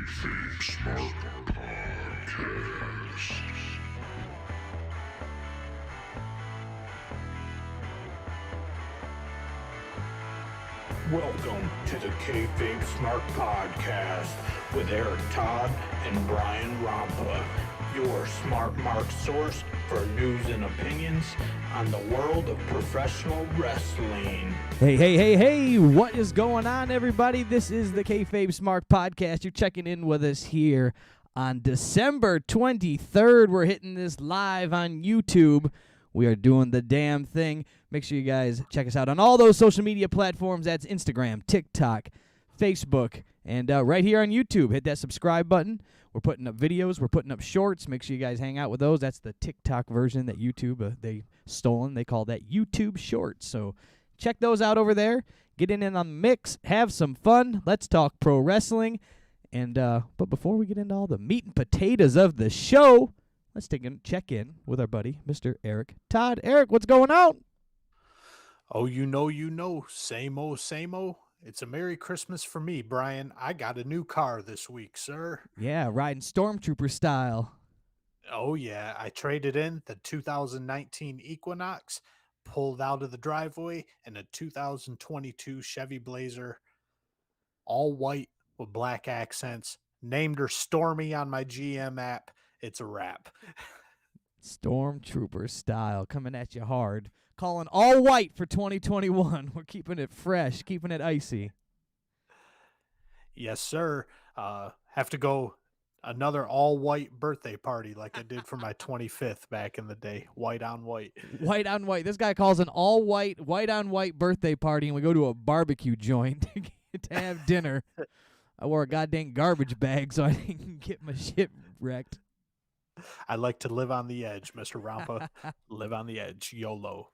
KayFabe Smark Podcast. Welcome to the KayFabe Smark Podcast with Eric Todd and Brian Rampa, your smart mark source for news and opinions on the world of professional wrestling. Hey, what is going on, everybody? This is the KayFabe Smark Podcast. You're checking in with us here on December 23rd. We're hitting this live on YouTube. We are doing the damn thing. Make sure you guys check us out on all those social media platforms. That's Instagram, TikTok, Facebook, and right here on YouTube. Hit that subscribe button. We're putting up videos. We're putting up shorts. Make sure you guys hang out with those. That's the TikTok version that YouTube, they stolen. They call that YouTube Shorts. So check those out over there. Get in on the mix. Have some fun. Let's talk pro wrestling. And but before we get into all the meat and potatoes of the show, let's check in with our buddy, Mr. Eric Todd. Eric, what's going on? Oh, you know, same old. It's a Merry Christmas for me, Brian. I got a new car this week, sir. Yeah, riding Stormtrooper style. Oh, yeah. I traded in the 2019 Equinox, pulled out of the driveway, and a 2022 Chevy Blazer, all white with black accents. Named her Stormy on my GM app. It's a wrap. Stormtrooper style, coming at you hard. Calling all white for 2021. We're keeping it fresh, keeping it icy. Yes, sir. Have to go another all-white birthday party like I did for my 25th back in the day. White on white. White on white. This guy calls an all white on white birthday party, and we go to a barbecue joint to have dinner. I wore a goddamn garbage bag so I didn't get my shit wrecked. I like to live on the edge, Mr. Rampa. Live on the edge. YOLO.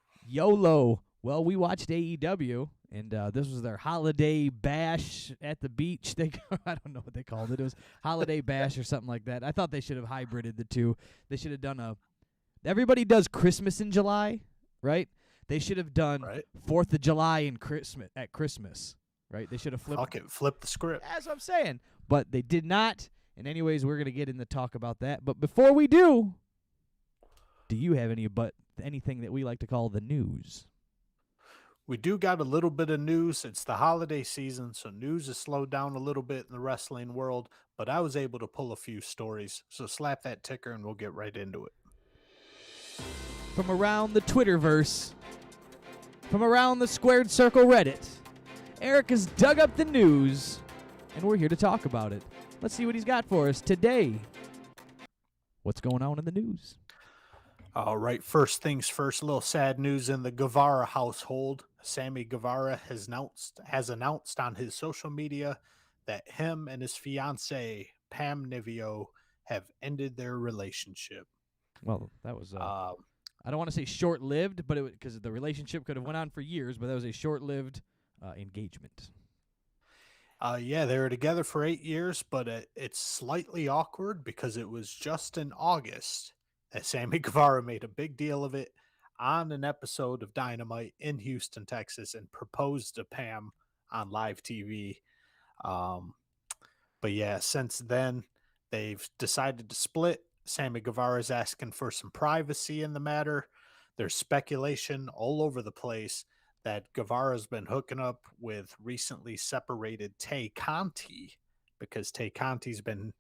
Well, we watched AEW, and this was their holiday bash at the beach. I don't know what they called it. It was holiday bash or something like that. I thought they should have hybrided the two. They should have done everybody does Christmas in July, right? They should have done 4th of July and Christmas at Christmas, right? They should have flipped the script. That's what I'm saying. But they did not. And anyways, we're going to get into talk about that. But before we do you have anything that we like to call the news? We do got a little bit of news. It's the holiday season, so news has slowed down a little bit in the wrestling world, but I was able to pull a few stories. So slap that ticker and we'll get right into it. From around the Twitterverse, from around the Squared Circle Reddit, Eric has dug up the news, and we're here to talk about it. Let's see what he's got for us today. What's going on in the news? All right, first things first, a little sad news in the Guevara household. Sammy Guevara has announced on his social media that him and his fiancée, Pam Nivio, have ended their relationship. Well, that was, I don't want to say short-lived, but because the relationship could have went on for years, but that was a short-lived engagement. Yeah, they were together for 8 years, but it's slightly awkward because it was just in August that Sammy Guevara made a big deal of it on an episode of Dynamite in Houston, Texas, and proposed to Pam on live TV. But yeah, since then, they've decided to split. Sammy Guevara is asking for some privacy in the matter. There's speculation all over the place that Guevara's been hooking up with recently separated Tay Conti because Tay Conti's been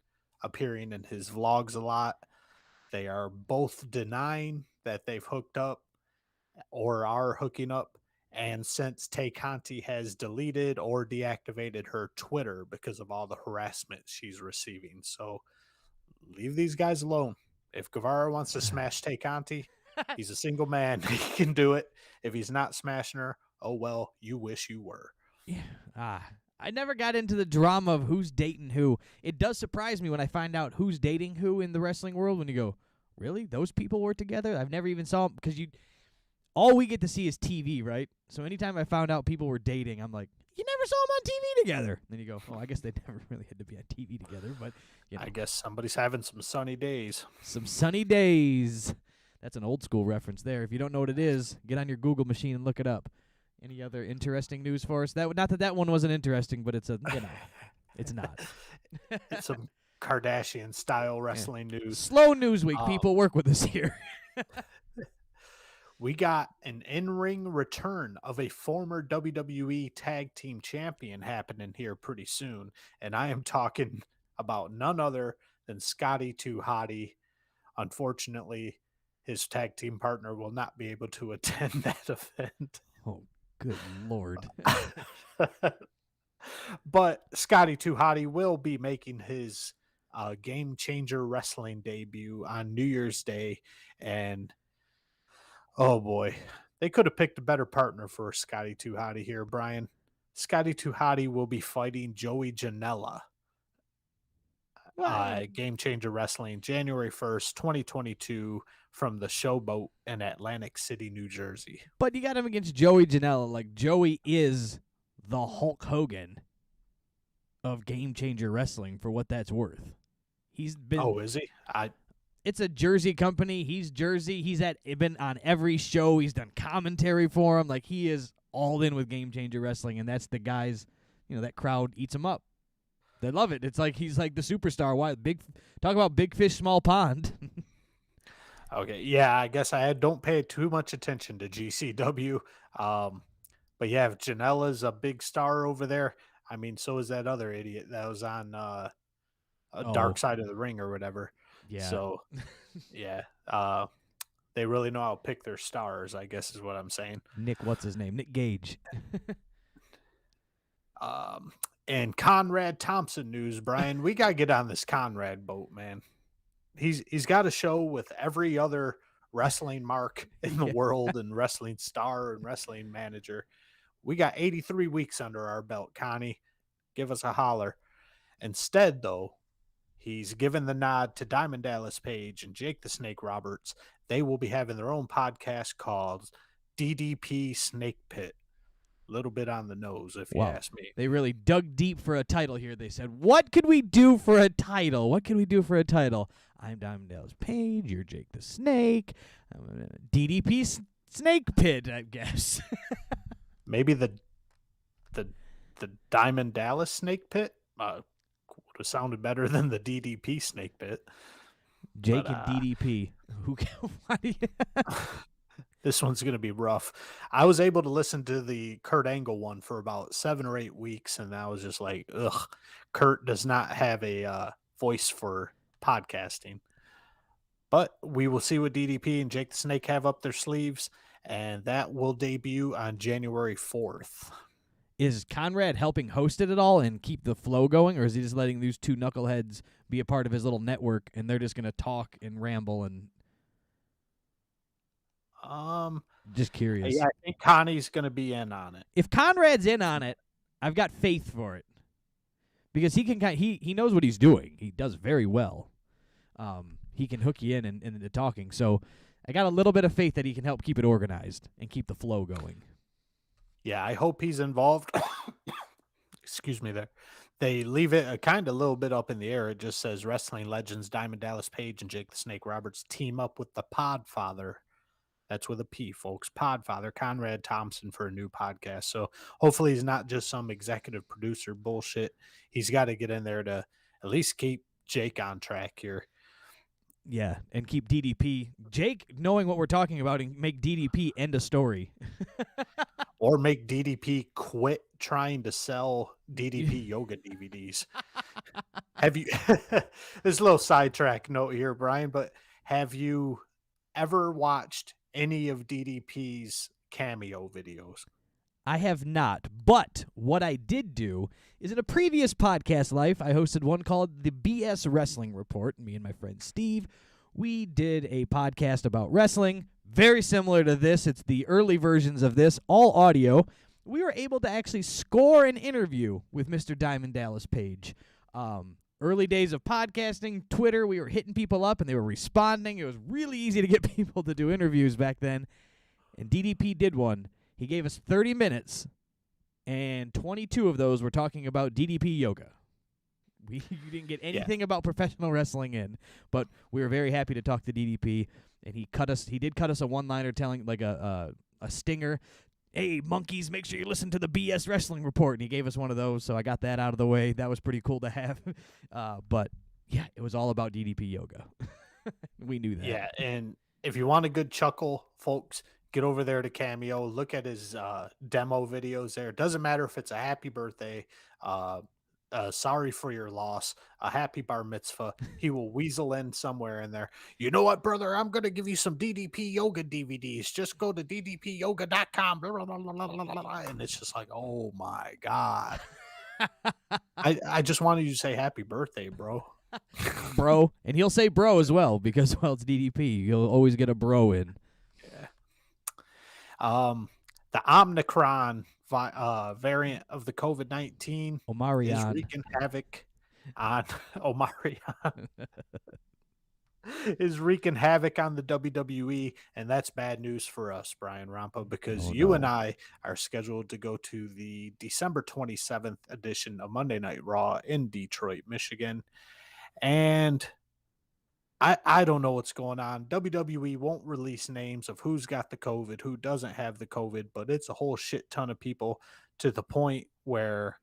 appearing in his vlogs a lot. They are both denying that they've hooked up or are hooking up. And since Tay Conti has deleted or deactivated her Twitter because of all the harassment she's receiving. So leave these guys alone. If Guevara wants to smash Tay Conti, he's a single man. He can do it. If he's not smashing her, oh, well, you wish you were. Yeah. I never got into the drama of who's dating who. It does surprise me when I find out who's dating who in the wrestling world when you go, really? Those people were together? I've never even saw them because all we get to see is TV, right? So anytime I found out people were dating, I'm like, you never saw them on TV together. Then you go, oh, I guess they never really had to be on TV together, but you know. I guess somebody's having some sunny days. Some sunny days. That's an old school reference there. If you don't know what it is, get on your Google machine and look it up. Any other interesting news for us? Not that one wasn't interesting, but it's It's not. It's some Kardashian style wrestling news. Slow news week. People work with us here. We got an in-ring return of a former WWE Tag Team Champion happening here pretty soon. And I am talking about none other than Scotty 2 Hotty. Unfortunately, his tag team partner will not be able to attend that event. Oh, good Lord. But Scotty 2 Hotty will be making his Game Changer Wrestling debut on New Year's Day. And oh boy, they could have picked a better partner for Scotty 2 Hotty here, Brian. Scotty 2 Hotty will be fighting Joey Janela. Game Changer Wrestling, January 1st, 2022, from the Showboat in Atlantic City, New Jersey. But you got him against Joey Janela. Like, Joey is the Hulk Hogan of Game Changer Wrestling, for what that's worth. He's been. Oh, is he? It's a Jersey company. He's Jersey. He's been on every show. He's done commentary for him. Like, he is all in with Game Changer Wrestling, and that's the guys. That crowd eats him up. They love it. It's like he's like the superstar. Why talk about big fish, small pond. Okay, yeah, I guess I don't pay too much attention to GCW. But yeah, if Janela's a big star over there, I mean, so is that other idiot that was on Dark Side of the Ring or whatever. Yeah. So, yeah, they really know how to pick their stars, I guess is what I'm saying. Nick, what's his name? Nick Gage. And Conrad Thompson news, Brian. We got to get on this Conrad boat, man. He's got a show with every other wrestling mark in the world and wrestling star and wrestling manager. We got 83 weeks under our belt, Connie. Give us a holler. Instead, though, he's given the nod to Diamond Dallas Page and Jake the Snake Roberts. They will be having their own podcast called DDP Snake Pit. A little bit on the nose, if you ask me. They really dug deep for a title here. They said, what could we do for a title? What can we do for a title? I'm Diamond Dallas Page. You're Jake the Snake. DDP Snake Pit, I guess. Maybe the Diamond Dallas Snake Pit would have sounded better than the DDP Snake Pit. Jake and DDP. This one's going to be rough. I was able to listen to the Kurt Angle one for about 7 or 8 weeks, and I was just like, ugh, Kurt does not have a voice for podcasting. But we will see what DDP and Jake the Snake have up their sleeves, and that will debut on January 4th. Is Conrad helping host it at all and keep the flow going, or is he just letting these two knuckleheads be a part of his little network, and they're just going to talk and ramble and... Just curious. Yeah, I think Connie's going to be in on it. If Conrad's in on it, I've got faith for it because he can. He knows what he's doing. He does very well. He can hook you in the talking. So I got a little bit of faith that he can help keep it organized and keep the flow going. Yeah, I hope he's involved. Excuse me there. They leave it a kind of little bit up in the air. It just says wrestling legends Diamond Dallas Page and Jake the Snake Roberts team up with the Podfather. That's with a P, folks. Podfather, Conrad Thompson, for a new podcast. So hopefully he's not just some executive producer bullshit. He's got to get in there to at least keep Jake on track here. Yeah, and keep DDP. Jake, knowing what we're talking about, and make DDP end a story. Or make DDP quit trying to sell DDP yoga DVDs. Have you... There's a little sidetrack note here, Brian, but have you ever watched any of DDP's cameo videos? I have not, but what I did do is in a previous podcast life, I hosted one called the BS Wrestling Report. Me and my friend Steve, we did a podcast about wrestling, very similar to this. It's the early versions of this, all audio. We were able to actually score an interview with Mr. Diamond Dallas Page. Early days of podcasting, Twitter, we were hitting people up and they were responding. It was really easy to get people to do interviews back then. And DDP did one. He gave us 30 minutes, and 22 of those were talking about DDP yoga. You didn't get anything about professional wrestling in, but we were very happy to talk to DDP, and he did cut us a one-liner telling, like a stinger, hey, monkeys, make sure you listen to the BS Wrestling Report. And he gave us one of those, so I got that out of the way. That was pretty cool to have. But, yeah, it was all about DDP yoga. We knew that. Yeah, and if you want a good chuckle, folks, get over there to Cameo. Look at his demo videos there. It doesn't matter if it's a happy birthday, sorry for your loss, a happy bar mitzvah. He will weasel in somewhere in there. You know what, brother? I'm going to give you some DDP yoga DVDs. Just go to ddpyoga.com. Blah, blah, blah, blah, blah, blah, blah. And it's just like, oh, my God. I just wanted you to say happy birthday, bro. Bro. And he'll say bro as well because, well, it's DDP. You'll always get a bro in. Yeah. The Omicron variant of the COVID-19 is wreaking havoc on Omarion. Is wreaking havoc on the WWE, and that's bad news for us, Brian Rampa, because and I are scheduled to go to the December 27th edition of Monday Night Raw in Detroit, Michigan. And I don't know what's going on. WWE won't release names of who's got the COVID, who doesn't have the COVID, but it's a whole shit ton of people to the point where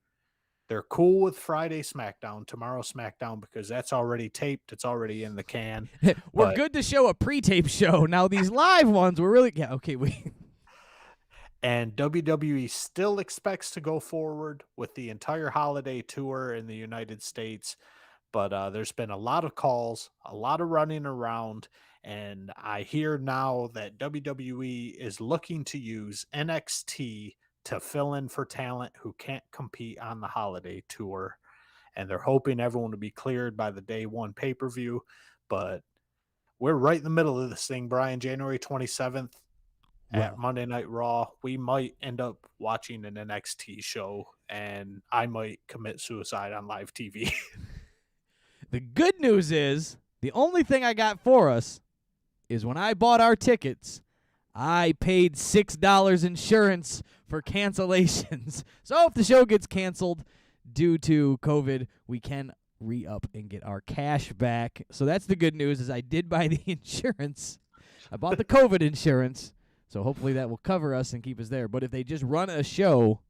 they're cool with Friday SmackDown, tomorrow SmackDown, because that's already taped. It's already in the can. We're good to show a pre-tape show. Now these live ones, we're really And WWE still expects to go forward with the entire holiday tour in the United States. But there's been a lot of calls, a lot of running around, and I hear now that WWE is looking to use NXT to fill in for talent who can't compete on the holiday tour. And they're hoping everyone will be cleared by the day one pay-per-view. But we're right in the middle of this thing, Brian. January 27th at Monday Night Raw. We might end up watching an NXT show, and I might commit suicide on live TV. The good news is, the only thing I got for us is when I bought our tickets, I paid $6 insurance for cancellations. So if the show gets canceled due to COVID, we can re-up and get our cash back. So that's the good news, is I did buy the insurance. I bought the COVID insurance, so hopefully that will cover us and keep us there. But if they just run a show,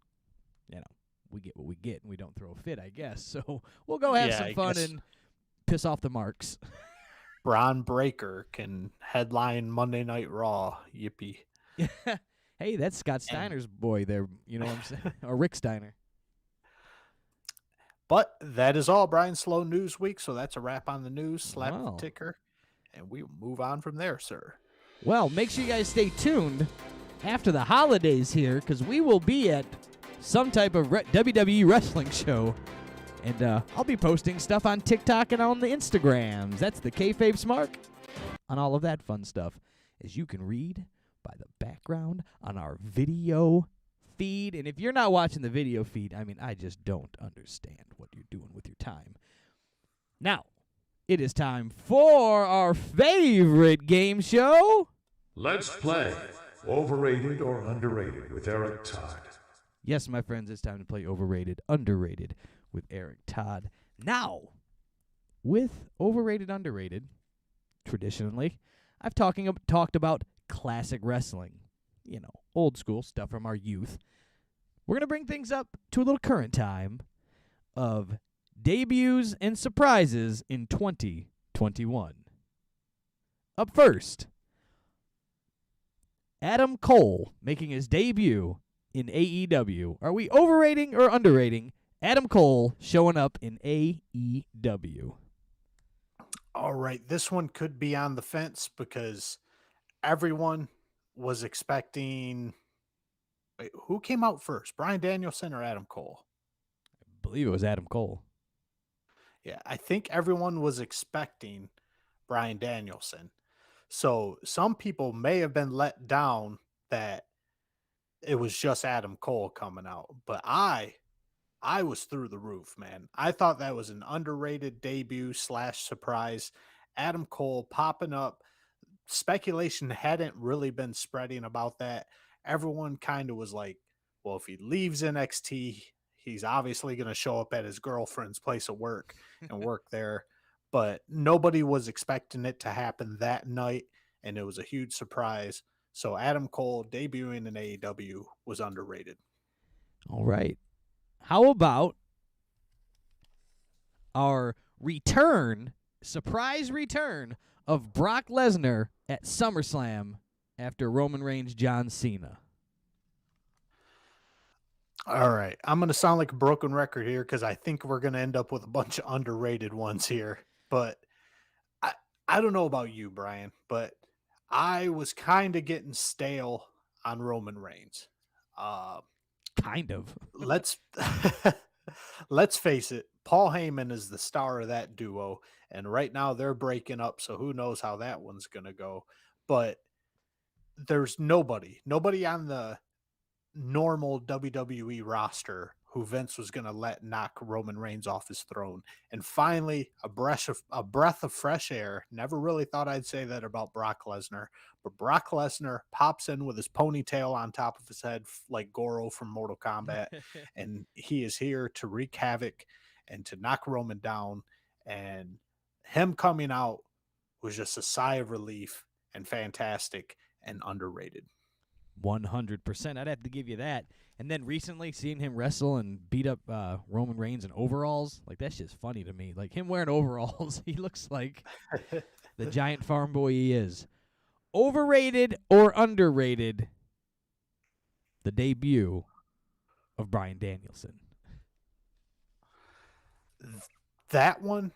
we get what we get, and we don't throw a fit, I guess. So we'll go have some fun and piss off the marks. Braun Breaker can headline Monday Night Raw. Yippee. Hey, that's Scott Steiner's boy there. You know what I'm saying? Or Rick Steiner. But that is all, Brian. Slow news week, so that's a wrap on the news. Slap the ticker, and we move on from there, sir. Well, make sure you guys stay tuned after the holidays here, because we will be at some type of WWE wrestling show. And I'll be posting stuff on TikTok and on the Instagrams. That's the KayFabe Smark on all of that fun stuff, as you can read by the background on our video feed. And if you're not watching the video feed, I just don't understand what you're doing with your time. Now, it is time for our favorite game show. Let's play Overrated or Underrated with Eric Todd. Yes, my friends, it's time to play Overrated, Underrated with Eric Todd. Now, with Overrated, Underrated, traditionally, I've talked about classic wrestling. Old school stuff from our youth. We're going to bring things up to a little current time of debuts and surprises in 2021. Up first, Adam Cole making his debut in AEW. Are we overrating or underrating Adam Cole showing up in AEW? All right, this one could be on the fence because everyone was expecting... Wait, who came out first, Bryan Danielson or Adam Cole? I believe it was Adam Cole. Yeah, I think everyone was expecting Bryan Danielson. So some people may have been let down that it was just Adam Cole coming out. But I was through the roof, man. I thought that was an underrated debut / surprise. Adam Cole popping up. Speculation hadn't really been spreading about that. Everyone kind of was like, well, if he leaves NXT, he's obviously going to show up at his girlfriend's place of work and work there. But nobody was expecting it to happen that night, and it was a huge surprise. So Adam Cole debuting in AEW was underrated. All right. How about our surprise return of Brock Lesnar at SummerSlam after Roman Reigns, John Cena? All right. I'm going to sound like a broken record here because I think we're going to end up with a bunch of underrated ones here. But I don't know about you, Brian, but I was kind of getting stale on Roman Reigns. Kind of. Let's let's face it. Paul Heyman is the star of that duo, and right now they're breaking up. So who knows how that one's going to go? But there's nobody on the normal WWE roster who Vince was going to let knock Roman Reigns off his throne. And finally, a breath of fresh air. Never really thought I'd say that about Brock Lesnar, but Brock Lesnar pops in with his ponytail on top of his head like Goro from Mortal Kombat, and he is here to wreak havoc and to knock Roman down. And him coming out was just a sigh of relief and fantastic and underrated. 100%. I'd have to give you that. And then recently, seeing him wrestle and beat up Roman Reigns in overalls, like, that's just funny to me. Like, him wearing overalls, he looks like the giant farm boy he is. Overrated or underrated, the debut of Bryan Danielson? That one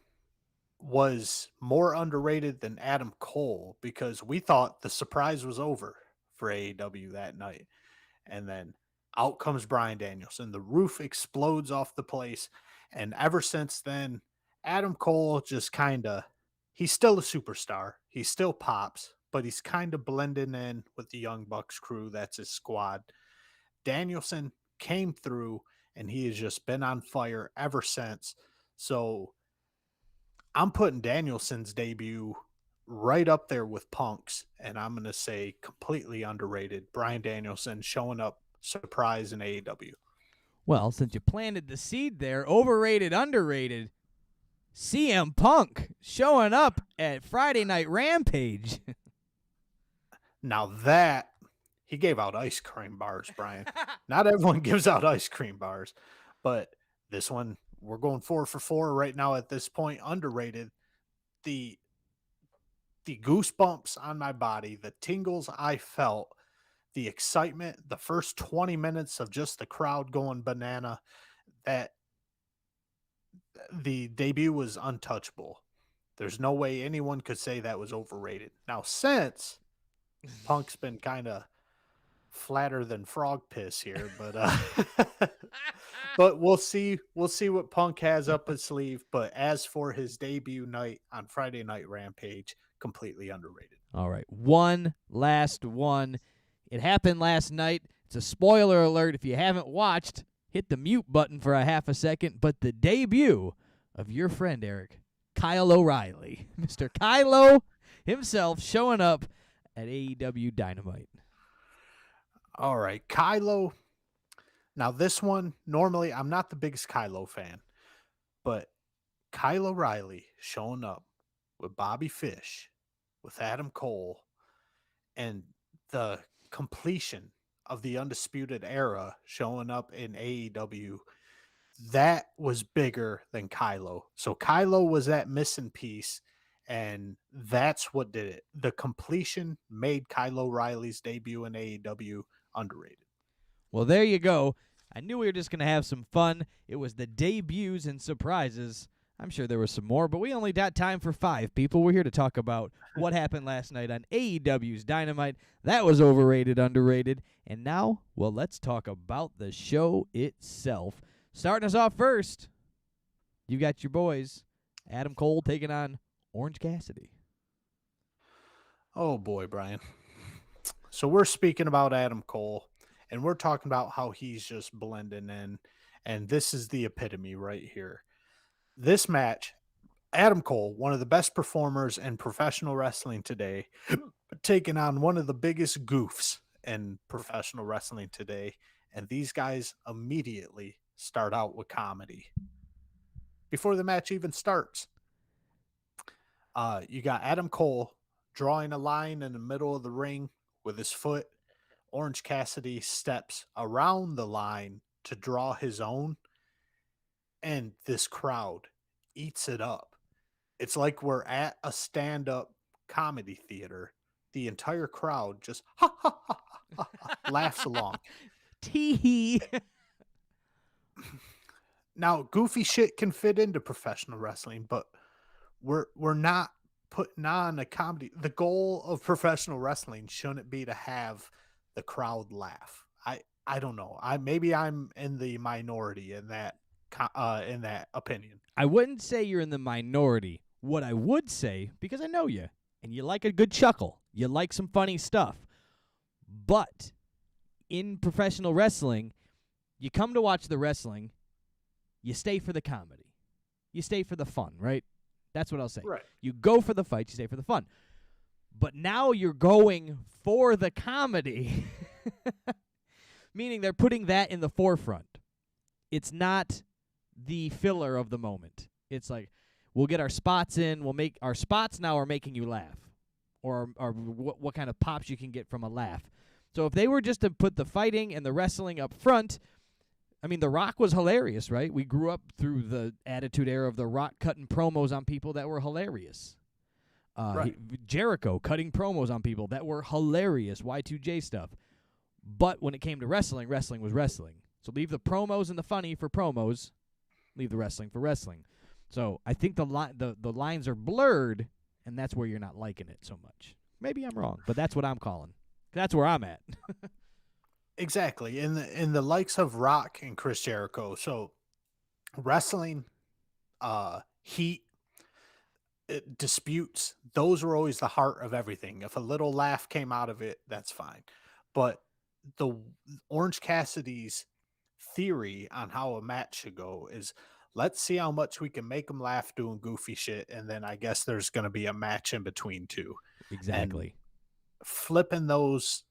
was more underrated than Adam Cole because we thought the surprise was over for AEW that night. And then out comes Bryan Danielson. The roof explodes off the place. And ever since then, Adam Cole just he's still a superstar. He still pops, but he's kind of blending in with the Young Bucks crew. That's his squad. Danielson came through, and he has just been on fire ever since. So I'm putting Danielson's debut right up there with Punk's, and I'm going to say completely underrated. Bryan Danielson showing up surprise in AEW. Well, since you planted the seed there, overrated, underrated, CM Punk showing up at Friday Night Rampage. Now that, he gave out ice cream bars, Brian. Not everyone gives out ice cream bars, but this one, we're going 4 for 4 right now at this point. Underrated. The goosebumps on my body, the tingles I felt, the excitement, the first 20 minutes of just the crowd going banana, that the debut was untouchable. There's no way anyone could say that was overrated. Now, since Punk's been kind of flatter than frog piss here, but but we'll see what Punk has up his sleeve. But as for his debut night on Friday Night Rampage, completely underrated. All right, one last one. It happened last night. It's a spoiler alert. If you haven't watched, hit the mute button for a half a second. But the debut of your friend, Eric, Kyle O'Reilly. Mr. Kylo himself showing up at AEW Dynamite. All right, Kylo. Now, this one, normally I'm not the biggest Kylo fan, but Kyle O'Reilly showing up with Bobby Fish, with Adam Cole, and the completion of the Undisputed Era showing up in AEW, that was bigger than Kylo. So Kylo was that missing piece, and that's what did it. The completion made Kyle O'Reilly's debut in AEW underrated. Well, there you go. I knew we were just going to have some fun. It was the debuts and surprises. I'm sure there was some more, but we only got time for 5 people. We're here to talk about what happened last night on AEW's Dynamite. That was overrated, underrated. And now, well, let's talk about the show itself. Starting us off first, you got your boys, Adam Cole taking on Orange Cassidy. Oh, boy, Brian. So we're speaking about Adam Cole, and we're talking about how he's just blending in, and this is the epitome right here. This match, Adam Cole, one of the best performers in professional wrestling today, taking on one of the biggest goofs in professional wrestling today, and these guys immediately start out with comedy. Before the match even starts, you got Adam Cole drawing a line in the middle of the ring with his foot. Orange Cassidy steps around the line to draw his own, and this crowd eats it up. It's like we're at a stand-up comedy theater. The entire crowd just ha ha ha ha, ha laughs along. Tee. Now, goofy shit can fit into professional wrestling, but we're not putting on a comedy. The goal of professional wrestling shouldn't be to have the crowd laugh. I don't know. Maybe I'm in the minority in that opinion. I wouldn't say you're in the minority. What I would say, because I know you, and you like a good chuckle, you like some funny stuff, but in professional wrestling, you come to watch the wrestling, you stay for the comedy. You stay for the fun, right? That's what I'll say. Right. You go for the fight, you stay for the fun. But now you're going for the comedy, meaning they're putting that in the forefront. It's not the filler of the moment. It's like, we'll get our spots in. We'll make our spots now are making you laugh, or what kind of pops you can get from a laugh. So if they were just to put the fighting and the wrestling up front, I mean, The Rock was hilarious, right? We grew up through the Attitude Era of The Rock cutting promos on people that were hilarious. Right. Jericho cutting promos on people that were hilarious, Y2J stuff. But when it came to wrestling, wrestling was wrestling. So leave the promos and the funny for promos, leave the wrestling for wrestling. So I think the lines are blurred, and that's where you're not liking it so much. Maybe I'm wrong, but that's what I'm calling. That's where I'm at. Exactly. In the likes of Rock and Chris Jericho. So wrestling, heat, disputes, those were always the heart of everything. If a little laugh came out of it, that's fine. But the Orange Cassidy's theory on how a match should go is, let's see how much we can make them laugh doing goofy shit, and then I guess there's going to be a match in between two. Exactly. And flipping those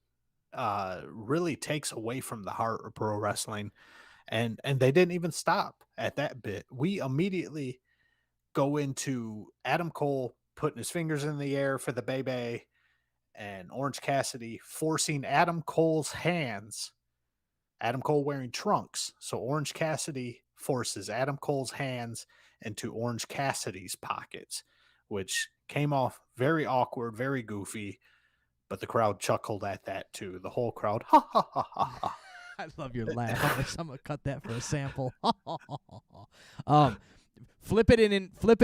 really takes away from the heart of pro wrestling, and they didn't even stop at that bit. We immediately go into Adam Cole putting his fingers in the air for the baby, and Orange Cassidy forcing Adam Cole's hands. Adam Cole wearing trunks, so Orange Cassidy forces Adam Cole's hands into Orange Cassidy's pockets, which came off very awkward, very goofy, but the crowd chuckled at that too. The whole crowd, ha ha ha ha ha. I love your laugh. I'm gonna cut that for a sample. Flip it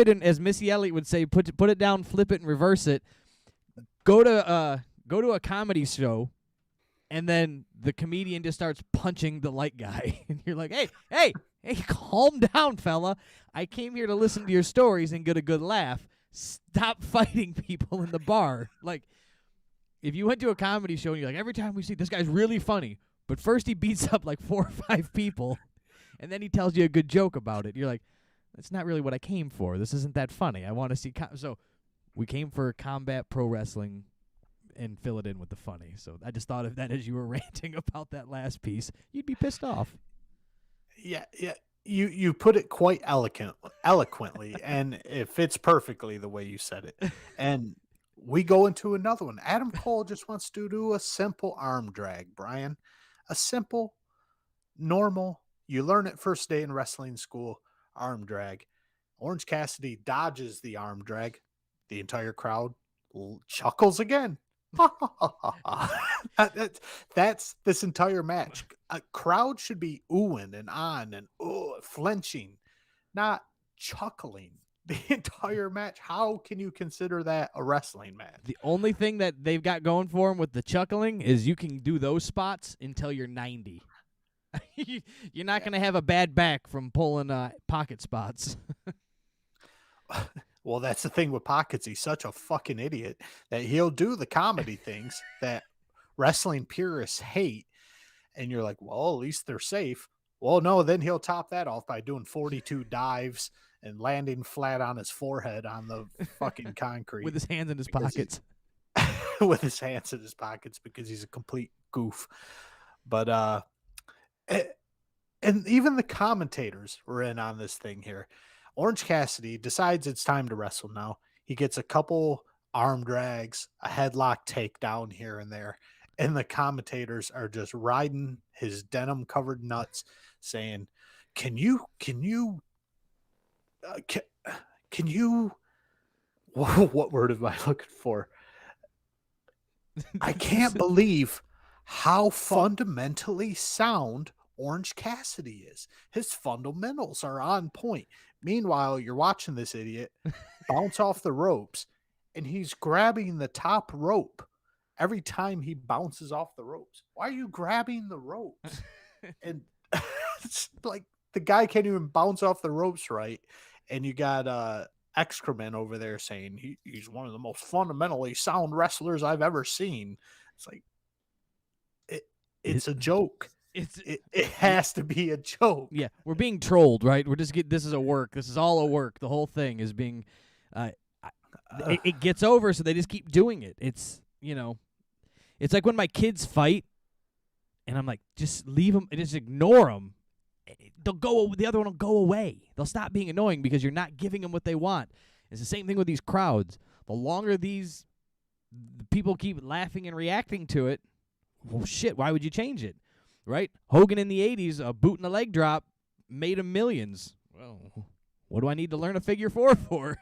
in, as Missy Elliott would say, put it down, flip it, and reverse it. Go to a comedy show, and then the comedian just starts punching the light guy, and you're like, hey, calm down, fella. I came here to listen to your stories and get a good laugh. Stop fighting people in the bar. Like, if you went to a comedy show and you're like, every time we see this guy's really funny, but first he beats up like 4 or 5 people, and then he tells you a good joke about it, you're like, that's not really what I came for. This isn't that funny. I want to see so we came for combat pro wrestling and fill it in with the funny. So I just thought of that as you were ranting about that last piece. You'd be pissed off. Yeah. You put it quite eloquently, and it fits perfectly the way you said it. And we go into another one. Adam Cole just wants to do a simple arm drag, Brian. A simple, normal, you learn it first day in wrestling school, arm drag. Orange Cassidy dodges the arm drag. The entire crowd chuckles again. That's this entire match. A crowd should be oohing and on and flinching, not chuckling the entire match. How can you consider that a wrestling match? The only thing that they've got going for them with the chuckling is you can do those spots until you're 90. You're not going to have a bad back from pulling pocket spots. Well, that's the thing with Pockets. He's such a fucking idiot that he'll do the comedy things that wrestling purists hate. And you're like, well, at least they're safe. Well, no, then he'll top that off by doing 42 dives and landing flat on his forehead on the fucking concrete. With his hands in his pockets. With his hands in his pockets because he's a complete goof. But, and even the commentators were in on this thing here. Orange Cassidy decides it's time to wrestle now. He gets a couple arm drags, a headlock takedown here and there, And the commentators are just riding his denim covered nuts saying, can you what word am I looking for? I can't believe how fundamentally sound Orange Cassidy is. His fundamentals are on point. Meanwhile, you're watching this idiot bounce off the ropes, and he's grabbing the top rope every time he bounces off the ropes. Why are you grabbing the ropes? And it's like the guy can't even bounce off the ropes right. And you got excrement over there saying he's one of the most fundamentally sound wrestlers I've ever seen. It's like it's a joke. It has to be a joke. Yeah, we're being trolled, right? We're just this is a work. This is all a work. The whole thing is being it gets over, so they just keep doing it. It's, it's like when my kids fight and I'm like, just leave them, just ignore them. They'll go. The other one will go away. They'll stop being annoying because you're not giving them what they want. It's the same thing with these crowds. The longer these people keep laughing and reacting to it, well, shit, why would you change it? Right? Hogan in the 80s, a boot and a leg drop made him millions. Well, what do I need to learn a figure four for?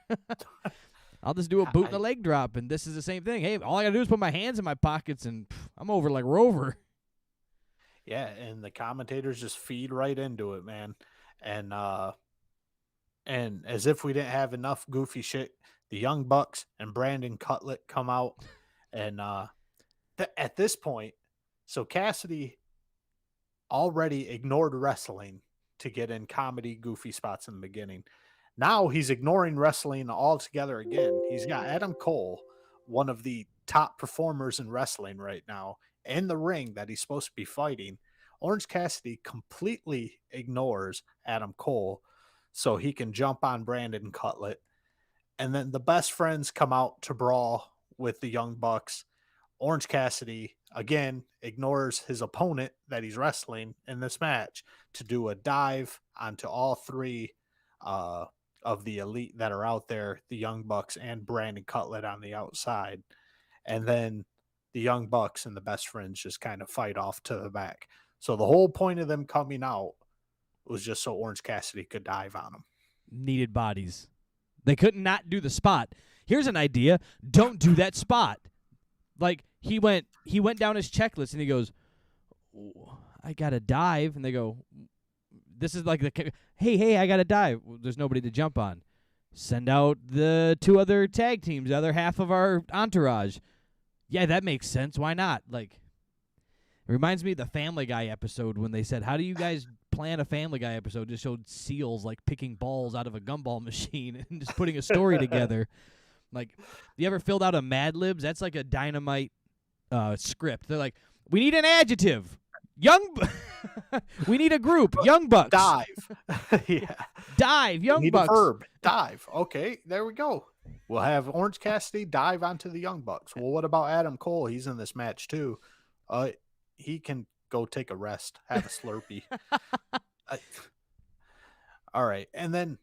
I'll just do a boot and a leg drop, and this is the same thing. Hey, all I got to do is put my hands in my pockets, and I'm over like Rover. Yeah, and the commentators just feed right into it, man. And as if we didn't have enough goofy shit, the Young Bucks and Brandon Cutlet come out. And at this point, so Cassidy already ignored wrestling to get in comedy goofy spots in the beginning. Now he's ignoring wrestling altogether again. He's got Adam Cole, one of the top performers in wrestling right now, in the ring that he's supposed to be fighting. Orange Cassidy completely ignores Adam Cole so he can jump on Brandon Cutlet. And then the best friends come out to brawl with the Young Bucks. Orange Cassidy, again, ignores his opponent that he's wrestling in this match to do a dive onto all three of the elite that are out there, the Young Bucks and Brandon Cutlet on the outside. And then the Young Bucks and the best friends just kind of fight off to the back. So the whole point of them coming out was just so Orange Cassidy could dive on them. Needed bodies. They couldn't not do the spot. Here's an idea. Don't do that spot. Like, he went down his checklist, and he goes, I got to dive. And they go, this is like hey, I got to dive. There's nobody to jump on. Send out the two other tag teams, the other half of our entourage. Yeah, that makes sense. Why not? Like, it reminds me of the Family Guy episode when they said, how do you guys plan a Family Guy episode? Just showed seals, like, picking balls out of a gumball machine and just putting a story together. Like, you ever filled out a Mad Libs? That's like a Dynamite script. They're like, we need an adjective. We need a group. Young Bucks. Dive. Yeah. Dive. Young need Bucks. A verb. Dive. Okay, there we go. We'll have Orange Cassidy dive onto the Young Bucks. Well, what about Adam Cole? He's in this match too. He can go take a rest, have a Slurpee. All right, and then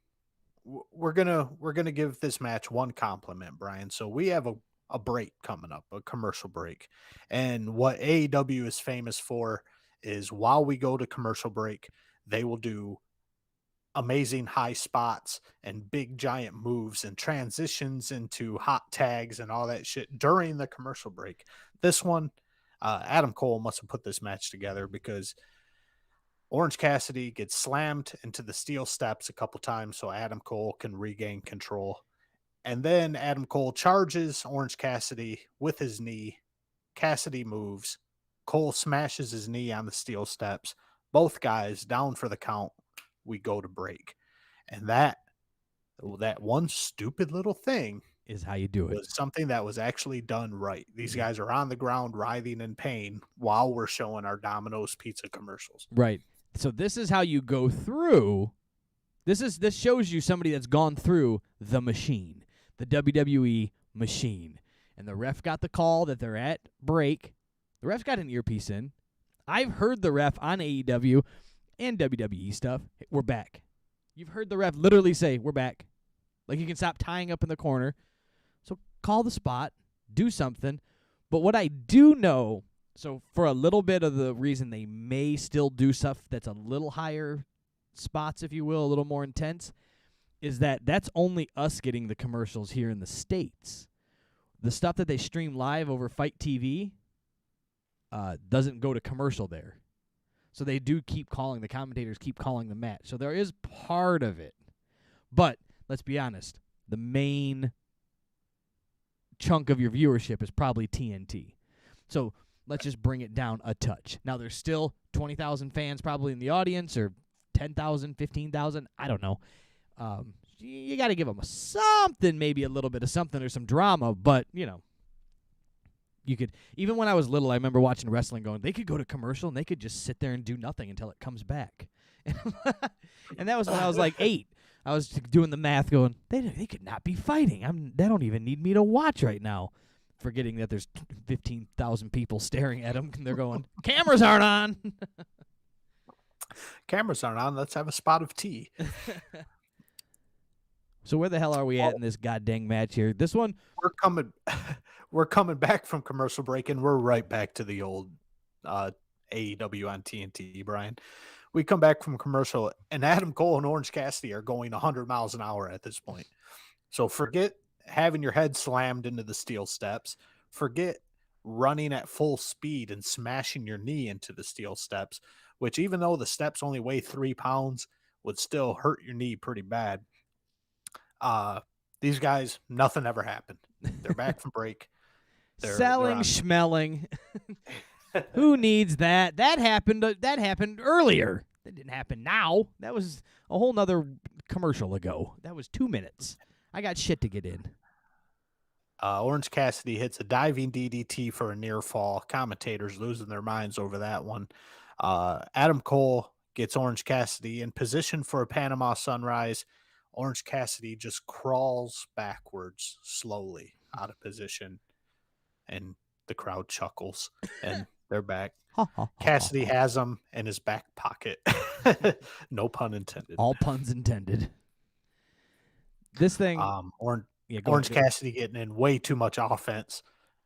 we're gonna give this match one compliment, Brian. So we have a break coming up, a commercial break, and what AEW is famous for is while we go to commercial break, they will do amazing high spots and big giant moves and transitions into hot tags and all that shit during the commercial break. This one, Adam Cole must have put this match together because Orange Cassidy gets slammed into the steel steps a couple times so Adam Cole can regain control. And then Adam Cole charges Orange Cassidy with his knee. Cassidy moves. Cole smashes his knee on the steel steps. Both guys down for the count. We go to break. And that one stupid little thing is how you do it. Was something that was actually done right. These guys are on the ground writhing in pain while we're showing our Domino's pizza commercials. Right. So this is how you go through. This shows you somebody that's gone through the machine, the WWE machine. And the ref got the call that they're at break. The ref's got an earpiece in. I've heard the ref on AEW and WWE stuff. Hey, we're back. You've heard the ref literally say, we're back. Like, you can stop tying up in the corner. So call the spot. Do something. But what I do know So for a little bit of the reason they may still do stuff that's a little higher spots, if you will, a little more intense, is that that's only us getting the commercials here in the States. The stuff that they stream live over Fight TV doesn't go to commercial there. So they do keep calling, the commentators keep calling the match. So there is part of it. But let's be honest, the main chunk of your viewership is probably TNT. So let's just bring it down a touch. Now, there's still 20,000 fans probably in the audience, or 10,000, 15,000, I don't know. You got to give them something, maybe a little bit of something or some drama, but, you know, you could, even when I was little, I remember watching wrestling going, they could go to commercial and they could just sit there and do nothing until it comes back. And that was when I was like 8. I was doing the math going, they could not be fighting. They don't even need me to watch right now. Forgetting that there's 15,000 people staring at them, and they're going, cameras aren't on. Cameras aren't on. Let's have a spot of tea. So where the hell are we at in this goddamn match here? This one, we're coming back from commercial break, and we're right back to the old AEW on TNT, Brian. We come back from commercial, and Adam Cole and Orange Cassidy are going 100 miles an hour at this point. So forget having your head slammed into the steel steps. Forget running at full speed and smashing your knee into the steel steps, which even though the steps only weigh 3 pounds, would still hurt your knee pretty bad. These guys, nothing ever happened. They're back from break. Selling, schmelling. Who needs that? That happened earlier. That didn't happen now. That was a whole nother commercial ago. That was 2 minutes. I got shit to get in. Orange Cassidy hits a diving DDT for a near fall. Commentators losing their minds over that one. Adam Cole gets Orange Cassidy in position for a Panama Sunrise. Orange Cassidy just crawls backwards slowly out of position, and the crowd chuckles, and they're back. Cassidy has him in his back pocket. No pun intended. All puns intended. This thing, Orange Cassidy getting in way too much offense.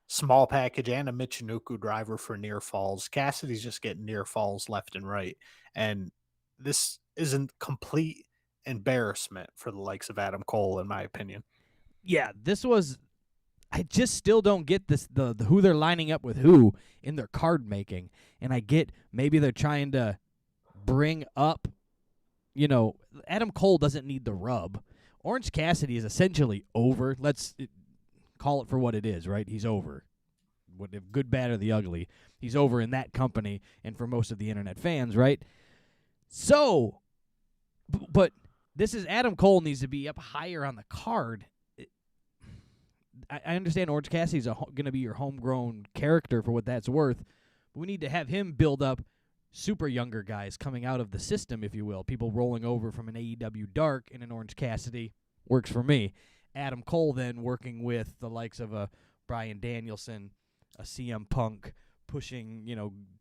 Small package and a Michinoku driver for near falls. Cassidy's just getting near falls left and right. And this isn't complete embarrassment for the likes of Adam Cole, in my opinion. Yeah, this was, I just still don't get this, the who they're lining up with who in their card making. And I get maybe they're trying to bring up, Adam Cole doesn't need the rub. Orange Cassidy is essentially over. Let's call it for what it is, right? He's over. Good, bad, or the ugly. He's over in that company and for most of the internet fans, right? So, but this is Adam Cole needs to be up higher on the card. I understand Orange Cassidy's going to be your homegrown character for what that's worth. But we need to have him build up super younger guys coming out of the system, if you will. People rolling over from an AEW Dark and an Orange Cassidy works for me. Adam Cole then working with the likes of a Bryan Danielson, a CM Punk, pushing,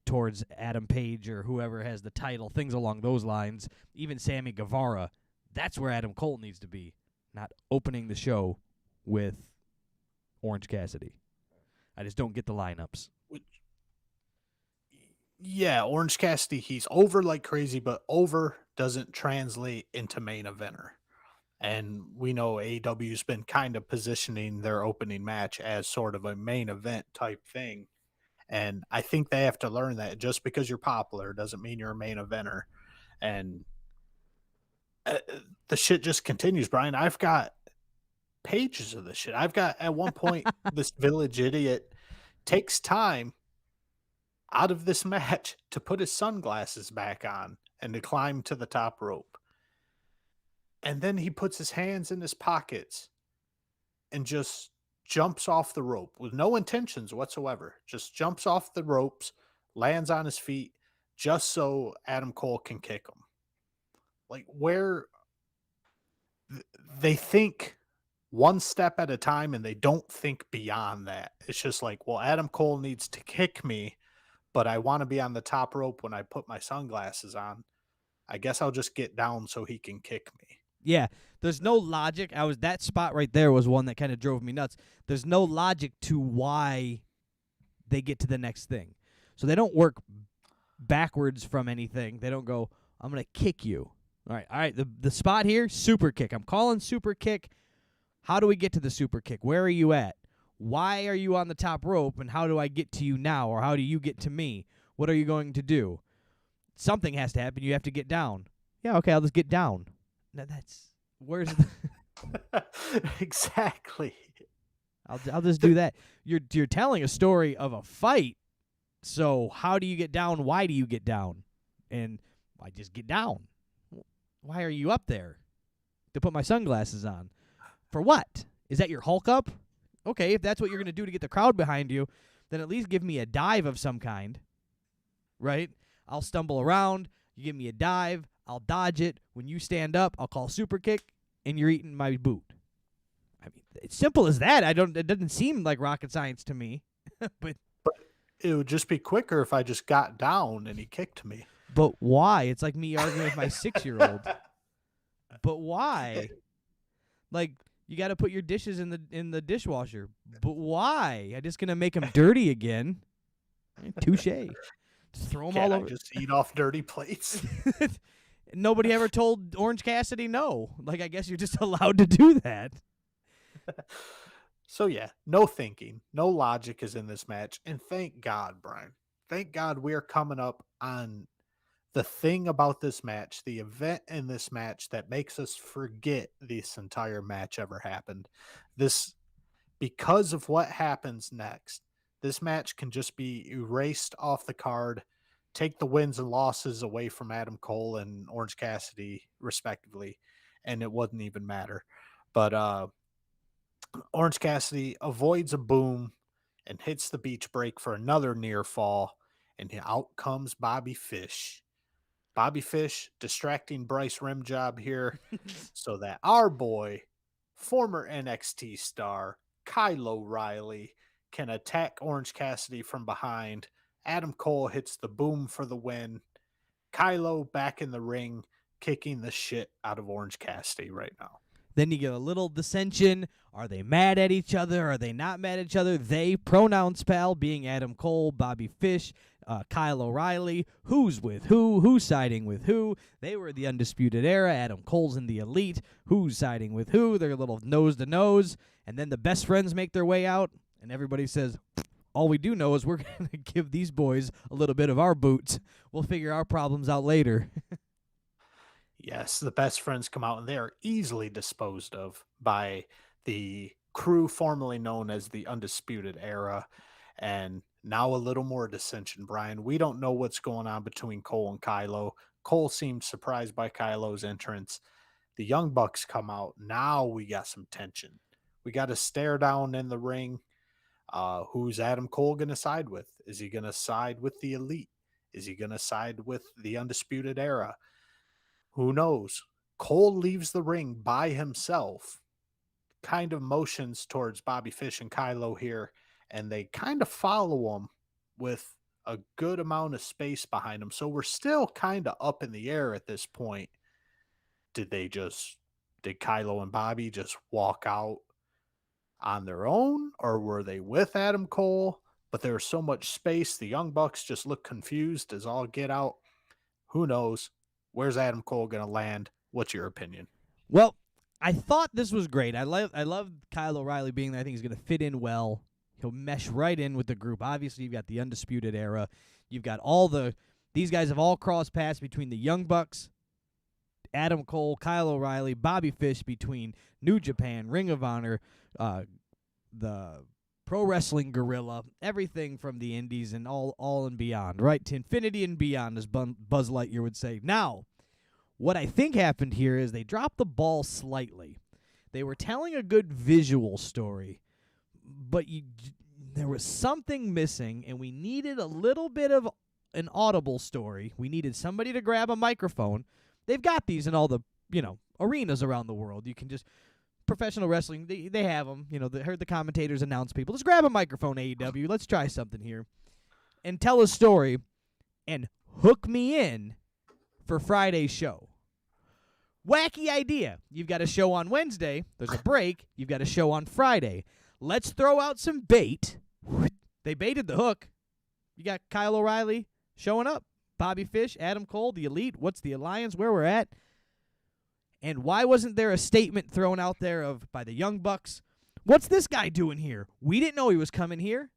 towards Adam Page or whoever has the title, things along those lines. Even Sammy Guevara. That's where Adam Cole needs to be, not opening the show with Orange Cassidy. I just don't get the lineups. Yeah, Orange Cassidy, he's over like crazy, but over doesn't translate into main eventer. And we know AEW's been kind of positioning their opening match as sort of a main event type thing. And I think they have to learn that just because you're popular doesn't mean you're a main eventer. And the shit just continues, Brian. I've got pages of this shit. I've got, at one point, this village idiot takes time out of this match to put his sunglasses back on and to climb to the top rope. And then he puts his hands in his pockets and just jumps off the rope with no intentions whatsoever. Just jumps off the ropes, lands on his feet, just so Adam Cole can kick him. Like, where they think one step at a time and they don't think beyond that. It's just like, well, Adam Cole needs to kick me, but I want to be on the top rope when I put my sunglasses on. I guess I'll just get down so he can kick me. Yeah, there's no logic. That spot right there was one that kind of drove me nuts. There's no logic to why they get to the next thing. So they don't work backwards from anything. They don't go, I'm going to kick you. All right, the spot here, super kick. I'm calling super kick. How do we get to the super kick? Where are you at? Why are you on the top rope, and how do I get to you now, or how do you get to me? What are you going to do? Something has to happen. You have to get down. Yeah, okay, I'll just get down. Now where's the Exactly. I'll just do that. You're telling a story of a fight. So how do you get down? Why do you get down? And I just get down. Why are you up there? To put my sunglasses on. For what? Is that your Hulk up? Okay, if that's what you're going to do to get the crowd behind you, then at least give me a dive of some kind. Right? I'll stumble around. You give me a dive. I'll dodge it. When you stand up, I'll call super kick, and you're eating my boot. I mean, it's simple as that. It doesn't seem like rocket science to me. but it would just be quicker if I just got down and he kicked me. But why? It's like me arguing with my 6-year-old. But why? Like, you got to put your dishes in the dishwasher. But why? I'm just gonna make them dirty again. Touche. Just throw them all over. Just eat off dirty plates. Nobody ever told Orange Cassidy no. Like, I guess you're just allowed to do that. So yeah, no thinking, no logic is in this match, and thank God, Brian. Thank God we're coming up on the thing about this match, the event in this match that makes us forget this entire match ever happened. Because of what happens next, this match can just be erased off the card, take the wins and losses away from Adam Cole and Orange Cassidy, respectively, and it wouldn't even matter. But Orange Cassidy avoids a boom and hits the beach break for another near fall, and out comes Bobby Fish. Bobby Fish distracting Bryce Rimjob here so that our boy, former NXT star, Kyle O'Reilly, can attack Orange Cassidy from behind. Adam Cole hits the boom for the win. Kylo back in the ring, kicking the shit out of Orange Cassidy right now. Then you get a little dissension. Are they mad at each other? Are they not mad at each other? They, pronouns pal, being Adam Cole, Bobby Fish, Kyle O'Reilly. Who's with who? Who's siding with who? They were the Undisputed Era. Adam Cole's in the Elite. Who's siding with who? They're a little nose to nose. And then the best friends make their way out, and everybody says, all we do know is we're going to give these boys a little bit of our boots. We'll figure our problems out later. Yes, the best friends come out, and they are easily disposed of by the crew formerly known as the Undisputed Era. And now a little more dissension, Brian. We don't know what's going on between Cole and Kylo. Cole seemed surprised by Kylo's entrance. The Young Bucks come out. Now we got some tension. We got a stare down in the ring. Who's Adam Cole going to side with? Is he going to side with the Elite? Is he going to side with the Undisputed Era? Who knows? Cole leaves the ring by himself, kind of motions towards Bobby Fish and Kylo here, and they kind of follow him with a good amount of space behind him. So we're still kind of up in the air at this point. Did Kylo and Bobby just walk out on their own, or were they with Adam Cole? But there was so much space. The Young Bucks just look confused as all get out. Who knows? Where's Adam Cole going to land? What's your opinion? Well, I thought this was great. I love Kyle O'Reilly being there. I think he's going to fit in well. He'll mesh right in with the group. Obviously, you've got the Undisputed Era. You've got these guys have all crossed paths between the Young Bucks, Adam Cole, Kyle O'Reilly, Bobby Fish, between New Japan, Ring of Honor, the Pro Wrestling Guerrilla, everything from the indies and all and beyond, right? To infinity and beyond, as Buzz Lightyear would say. Now, what I think happened here is they dropped the ball slightly. They were telling a good visual story, but there was something missing, and we needed a little bit of an audible story. We needed somebody to grab a microphone. They've got these in all the, arenas around the world. You can just... Professional wrestling, they have them. They heard the commentators announce people. Just grab a microphone, AEW. Let's try something here. And tell a story and hook me in for Friday's show. Wacky idea. You've got a show on Wednesday. There's a break. You've got a show on Friday. Let's throw out some bait. They baited the hook. You got Kyle O'Reilly showing up. Bobby Fish, Adam Cole, the Elite. What's the alliance? Where we're at? And why wasn't there a statement thrown out there by the Young Bucks? What's this guy doing here? We didn't know he was coming here.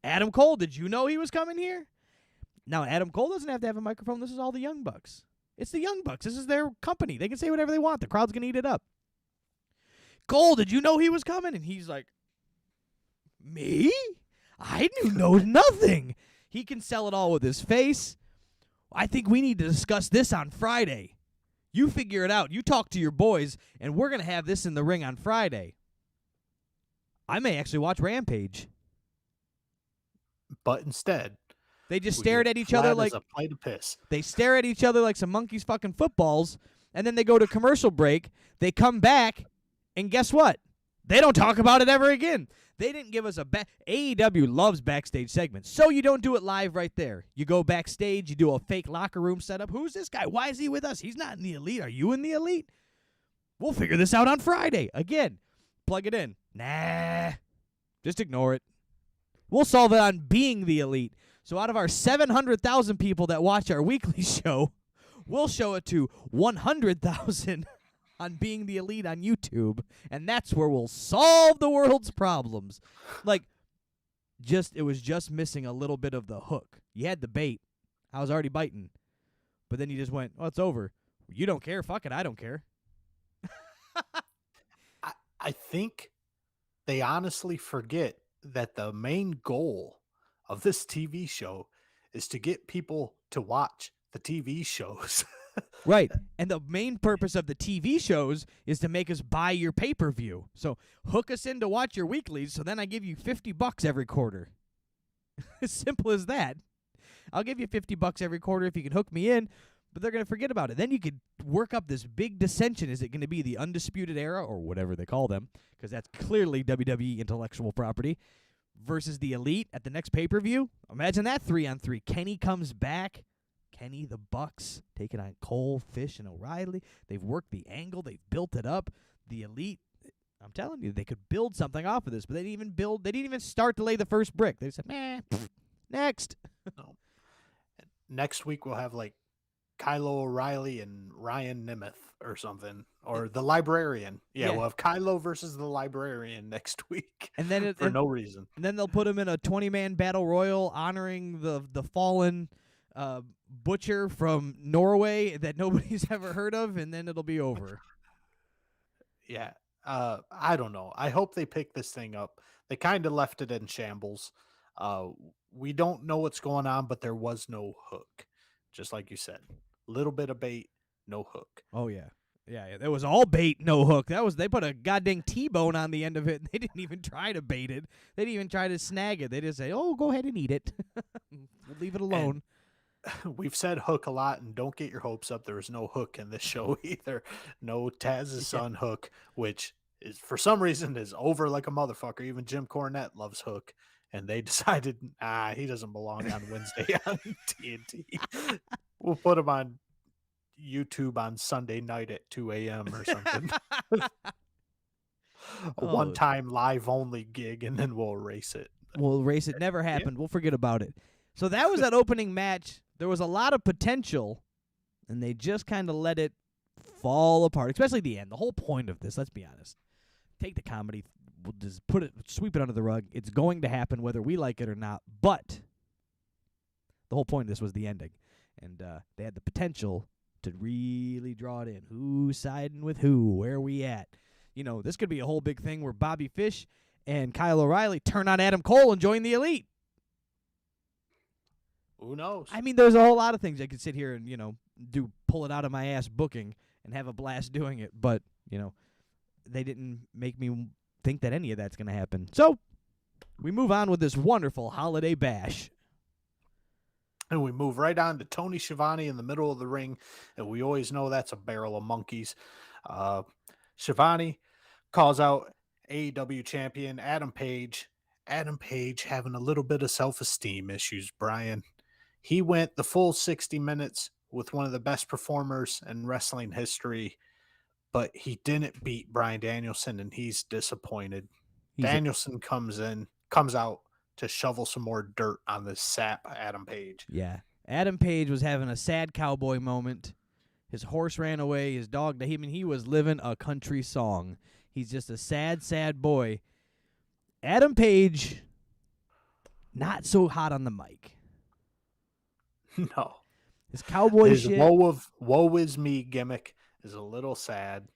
Adam Cole, did you know he was coming here? Now, Adam Cole doesn't have to have a microphone. This is all the Young Bucks. It's the Young Bucks. This is their company. They can say whatever they want. The crowd's going to eat it up. Cole, did you know he was coming? And he's like, me? I know nothing. He can sell it all with his face. I think we need to discuss this on Friday. You figure it out. You talk to your boys, and we're going to have this in the ring on Friday. I may actually watch Rampage. But instead, they just stared at each other like a plate of piss. They stare at each other like some monkeys fucking footballs, and then they go to commercial break. They come back, and guess what? They don't talk about it ever again. They didn't give us AEW loves backstage segments, so you don't do it live right there. You go backstage, you do a fake locker room setup. Who's this guy? Why is he with us? He's not in the Elite. Are you in the Elite? We'll figure this out on Friday. Again, plug it in. Nah, just ignore it. We'll solve it on being the Elite. So out of our 700,000 people that watch our weekly show, we'll show it to 100,000 on being the Elite on YouTube, and that's where we'll solve the world's problems. Like, it was just missing a little bit of the hook. You had the bait. I was already biting. But then you just went, oh, it's over. You don't care. Fuck it. I don't care. I think they honestly forget that the main goal of this TV show is to get people to watch the TV shows. Right. And the main purpose of the TV shows is to make us buy your pay-per-view. So hook us in to watch your weeklies, so then I give you $50 every quarter. As simple as that. I'll give you $50 every quarter if you can hook me in, but they're going to forget about it. Then you could work up this big dissension. Is it going to be the Undisputed Era, or whatever they call them, because that's clearly WWE intellectual property, versus the Elite at the next pay-per-view? Imagine that 3-on-3. Kenny comes back. Kenny, the Bucks, taking on Cole, Fish, and O'Reilly. They've worked the angle. They've built it up. The Elite, I'm telling you, they could build something off of this, but they didn't even start to lay the first brick. They said, meh, next. No. Next week we'll have like Kylo O'Reilly and Ryan Nemeth or something, or the Librarian. Yeah, we'll have Kylo versus the Librarian next week, and then for no reason. And then they'll put him in a 20-man battle royal honoring the fallen butcher from Norway that nobody's ever heard of, and then it'll be over. Yeah. I don't know. I hope they pick this thing up. They kind of left it in shambles. We don't know what's going on, but there was no hook. Just like you said. Little bit of bait, no hook. Oh, yeah. Yeah, it was all bait, no hook. They put a goddamn T-bone on the end of it, and they didn't even try to bait it. They didn't even try to snag it. They just say, oh, go ahead and eat it. We'll leave it alone. We've said hook a lot, and don't get your hopes up. There was no hook in this show either. No Taz's son Hook, which is for some reason is over like a motherfucker. Even Jim Cornette loves Hook, and they decided, he doesn't belong on Wednesday on TNT. We'll put him on YouTube on Sunday night at 2 a.m. or something. A one-time live-only gig, and then we'll erase it. We'll erase it. Never happened. Yeah. We'll forget about it. So that was that opening match. There was a lot of potential, and they just kind of let it fall apart, especially the end. The whole point of this, let's be honest, take the comedy, we'll just sweep it under the rug. It's going to happen whether we like it or not, but the whole point of this was the ending, and they had the potential to really draw it in. Who's siding with who? Where are we at? You know, this could be a whole big thing where Bobby Fish and Kyle O'Reilly turn on Adam Cole and join the Elite. Who knows? I mean, there's a whole lot of things I could sit here and, pull it out of my ass booking and have a blast doing it. But, they didn't make me think that any of that's going to happen. So we move on with this wonderful holiday bash. And we move right on to Tony Schiavone in the middle of the ring. And we always know that's a barrel of monkeys. Schiavone calls out AEW champion Adam Page. Adam Page having a little bit of self-esteem issues, Brian. He went the full 60 minutes with one of the best performers in wrestling history, but he didn't beat Bryan Danielson, and he's disappointed. Danielson comes out to shovel some more dirt on this sap Adam Page. Yeah. Adam Page was having a sad cowboy moment. His horse ran away. His dog, he was living a country song. He's just a sad, sad boy. Adam Page, not so hot on the mic. No. His cowboy His shit. woe is me gimmick is a little sad,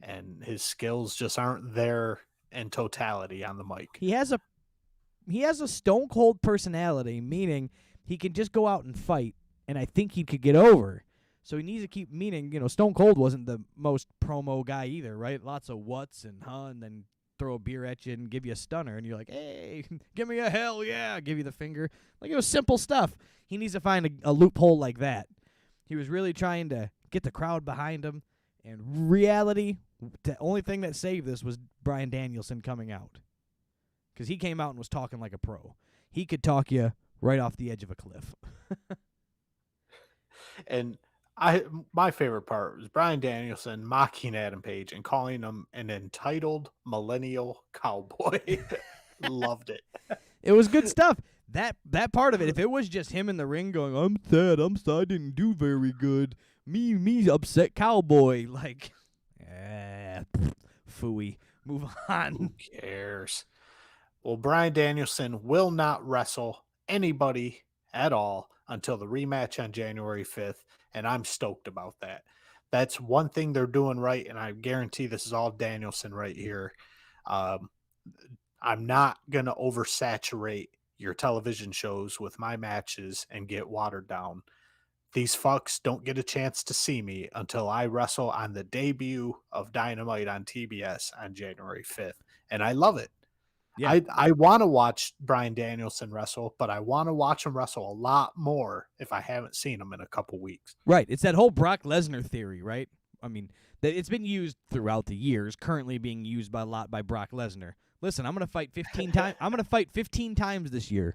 and his skills just aren't there in totality on the mic. He has a stone cold personality, meaning he can just go out and fight, and I think he could get over. So he needs to keep, meaning, Stone Cold wasn't the most promo guy either, right? Lots of what's and and then throw a beer at you and give you a stunner, and you're like, hey, give me a hell yeah, give you the finger. Like, it was simple stuff. He needs to find a loophole like that. He was really trying to get the crowd behind him, and reality, the only thing that saved this was Bryan Danielson coming out. Because he came out and was talking like a pro. He could talk you right off the edge of a cliff. And my favorite part was Bryan Danielson mocking Adam Page and calling him an entitled millennial cowboy. Loved it. It was good stuff. That part of it, if it was just him in the ring going, I'm sad, I didn't do very good. Me upset cowboy. Like, phooey. Move on. Who cares? Well, Bryan Danielson will not wrestle anybody at all until the rematch on January 5th, and I'm stoked about that. That's one thing they're doing right, and I guarantee this is all Danielson right here. I'm not going to oversaturate your television shows with my matches and get watered down. These fucks don't get a chance to see me until I wrestle on the debut of Dynamite on TBS on January 5th, and I love it. Yeah. I want to watch Bryan Danielson wrestle, but I want to watch him wrestle a lot more if I haven't seen him in a couple weeks. Right. It's that whole Brock Lesnar theory, right? I mean, it's been used throughout the years, currently being used by Brock Lesnar. Listen, I'm going to fight 15 times. I'm going to fight 15 times this year.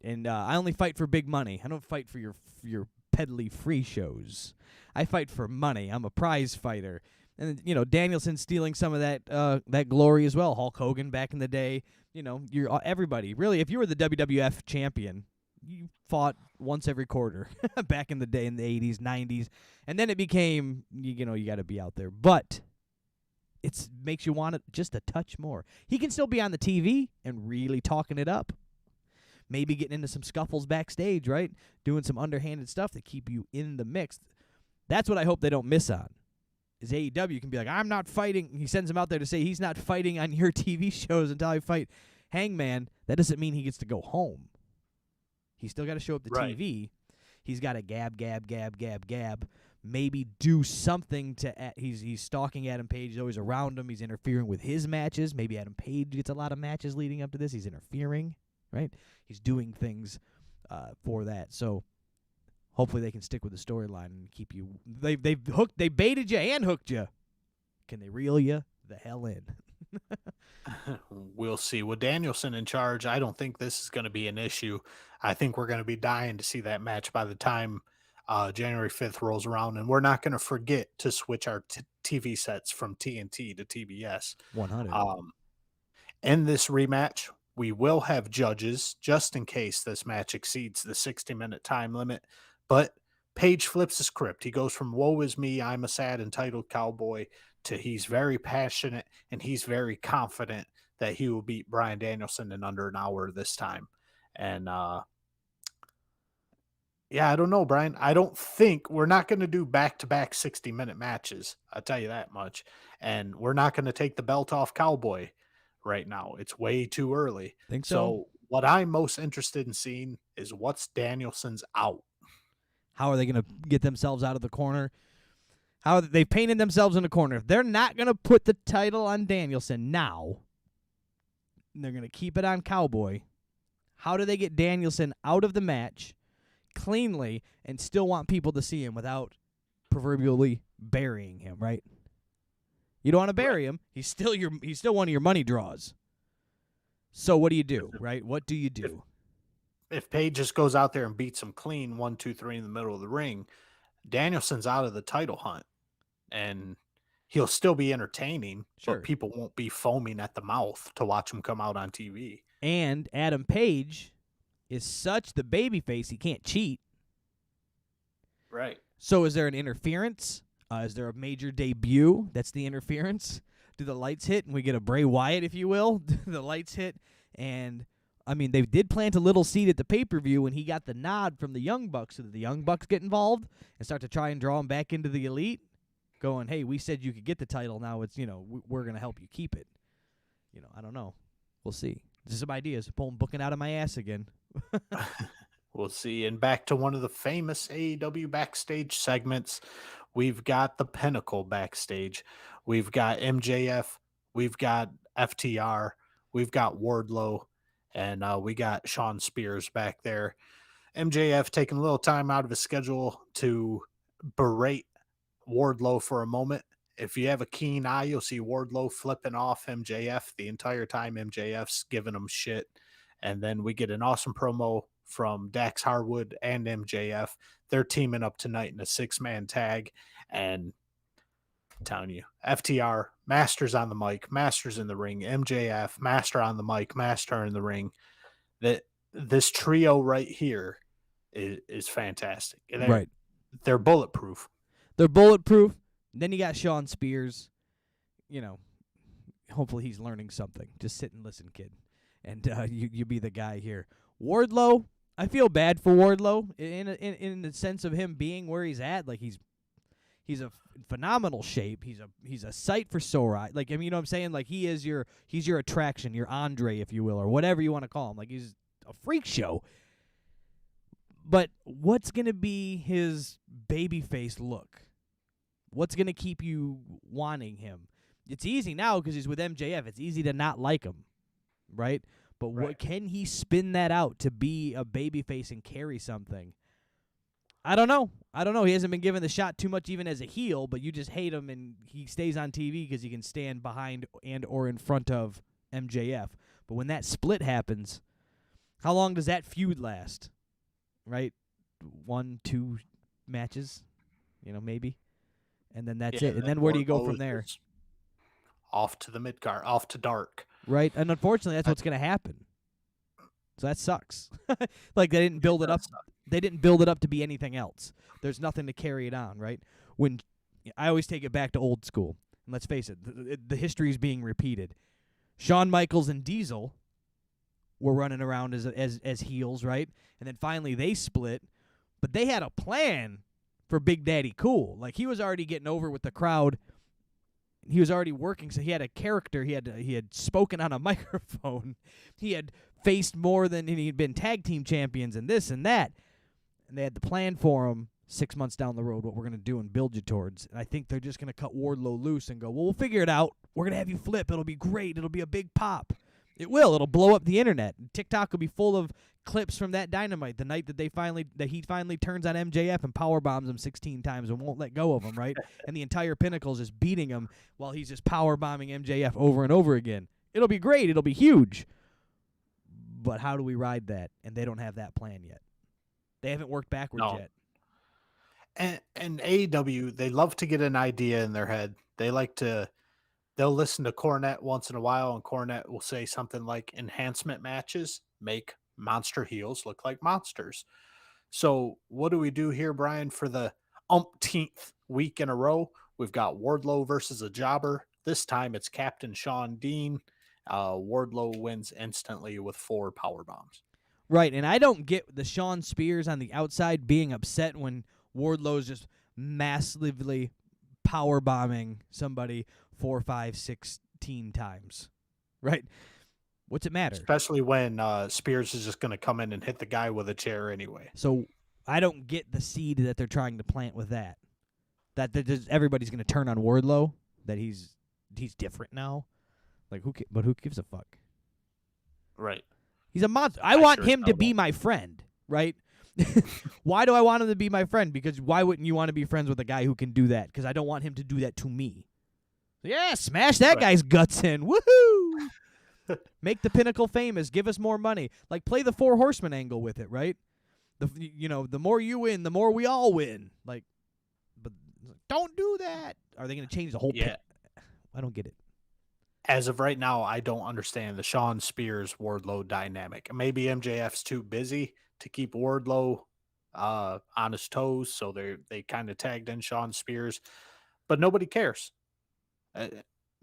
And I only fight for big money. I don't fight for your peddly free shows. I fight for money. I'm a prize fighter. And Danielson stealing some of that glory as well. Hulk Hogan back in the day. You're everybody. Really, if you were the WWF champion, you fought once every quarter back in the day in the 80s, 90s. And then it became, you got to be out there. But it makes you want it just a touch more. He can still be on the TV and really talking it up. Maybe getting into some scuffles backstage, right? Doing some underhanded stuff to keep you in the mix. That's what I hope they don't miss on. Is AEW can be like, I'm not fighting. He sends him out there to say he's not fighting on your TV shows until I fight Hangman. That doesn't mean he gets to go home. He's still got to show up to TV. He's got to gab. Maybe do something to. He's stalking Adam Page. He's always around him. He's interfering with his matches. Maybe Adam Page gets a lot of matches leading up to this. He's interfering, right? He's doing things for that. So hopefully they can stick with the storyline and keep you. They baited you and hooked you. Can they reel you the hell in? We'll see. With Danielson in charge, I don't think this is going to be an issue. I think we're going to be dying to see that match by the time January 5th rolls around, and we're not going to forget to switch our TV sets from TNT to TBS. 100. In this rematch, we will have judges just in case this match exceeds the 60-minute time limit. But Page flips the script. He goes from woe is me, I'm a sad entitled cowboy, to he's very passionate and he's very confident that he will beat Bryan Danielson in under an hour this time. And I don't know, Brian. I don't think we're not going to do back-to-back 60-minute matches. I'll tell you that much. And we're not going to take the belt off Cowboy right now. It's way too early. Think so? What I'm most interested in seeing is what's Danielson's out. How are they going to get themselves out of the corner? How they've painted themselves in a corner. If they're not going to put the title on Danielson now, they're going to keep it on Cowboy. How do they get Danielson out of the match cleanly and still want people to see him without proverbially burying him, right? You don't want to bury him. He's still one of your money draws. So what do you do, right? What do you do? If Page just goes out there and beats him clean 1, 2, 3 in the middle of the ring, Danielson's out of the title hunt. And he'll still be entertaining, Sure. but people won't be foaming at the mouth to watch him come out on TV. And Adam Page is such the babyface, he can't cheat. Right. So is there an interference? Is there a major debut that's the interference? Do the lights hit and we get a Bray Wyatt, if you will? Do the lights hit and, I mean, they did plant a little seed at the pay-per-view when he got the nod from the Young Bucks, so that the Young Bucks get involved and start to try and draw him back into the Elite, going, hey, we said you could get the title, now it's, we're going to help you keep it. I don't know. We'll see. Just some ideas. Pulling booking out of my ass again. We'll see. And back to one of the famous AEW backstage segments. We've got the Pinnacle backstage. We've got MJF. We've got FTR. We've got Wardlow. And we got Shawn Spears back there. MJF taking a little time out of his schedule to berate Wardlow for a moment. If you have a keen eye, you'll see Wardlow flipping off MJF the entire time. MJF's giving him shit. And then we get an awesome promo from Dax Harwood and MJF. They're teaming up tonight in a 6-man tag. And I'm telling you, FTR, Masters on the mic, Masters in the ring, MJF, Master on the mic, Master in the ring. This trio right here is fantastic. Right. They're bulletproof. They're bulletproof. Then you got Shawn Spears. Hopefully he's learning something. Just sit and listen, kid. And you be the guy here. Wardlow, I feel bad for Wardlow in the sense of him being where he's at. Like he's a phenomenal shape. He's a sight for sore eye. Like, I mean, you know what I'm saying? Like he's your attraction, your Andre, if you will, or whatever you want to call him. Like he's a freak show. But what's gonna be his babyface look? What's going to keep you wanting him? It's easy now because he's with MJF. It's easy to not like him, right? But what can he spin that out to be a babyface and carry something? I don't know. He hasn't been given the shot too much even as a heel, but you just hate him and he stays on TV because he can stand behind and or in front of MJF. But when that split happens, how long does that feud last? Right? 1-2 matches, maybe. And then that's it. And then where do you go from there? Off to the mid-card, off to dark. Right. And unfortunately, that's what's going to happen. So that sucks. Like they didn't build it up. They didn't build it up to be anything else. There's nothing to carry it on, right? When I always take it back to old school. And let's face it, the history is being repeated. Shawn Michaels and Diesel were running around as heels, right? And then finally they split, but they had a plan for Big Daddy Cool. Like he was already getting over with the crowd. He was already working, so he had a character. He had spoken on a microphone. He had faced more than he had been tag team champions and this and that. And they had the plan for him 6 months down the road, what we're going to do and build you towards. And I think they're just going to cut Wardlow loose and go, well, we'll figure it out. We're going to have you flip. It'll be great. It'll be a big pop. It will. It'll blow up the internet. TikTok will be full of clips from that Dynamite, the night that he finally turns on MJF and power bombs him 16 times and won't let go of him, right? And the entire Pinnacle's just beating him while he's just power bombing MJF over and over again. It'll be great. It'll be huge. But how do we ride that? And they don't have that plan yet. They haven't worked backwards yet. And AEW, they love to get an idea in their head. They'll listen to Cornette once in a while, and Cornette will say something like, enhancement matches make monster heels look like monsters. So what do we do here, Brian, for the umpteenth week in a row? We've got Wardlow versus a jobber. This time it's Captain Sean Dean. Wardlow wins instantly with 4 power bombs. Right, and I don't get the Shawn Spears on the outside being upset when Wardlow's just massively power bombing somebody 4, 5, 16 times. Right? What's it matter? Especially when Spears is just going to come in and hit the guy with a chair anyway. So I don't get the seed that they're trying to plant with that. That everybody's going to turn on Wardlow, that he's different now. Like but who gives a fuck? Right. He's a monster. I want him to be my friend, right? Why do I want him to be my friend? Because why wouldn't you want to be friends with a guy who can do that? Because I don't want him to do that to me. Yeah, smash that guy's guts in. Woohoo! Make the Pinnacle famous. Give us more money. Like, play the 4 Horsemen angle with it, right? The more you win, the more we all win. Like, but don't do that. Are they going to change the whole? Yeah. I don't get it. as of right now, I don't understand the Sean Spears Wardlow dynamic. Maybe MJF's too busy to keep Wardlow on his toes, so they kind of tagged in Sean Spears, but nobody cares. Uh,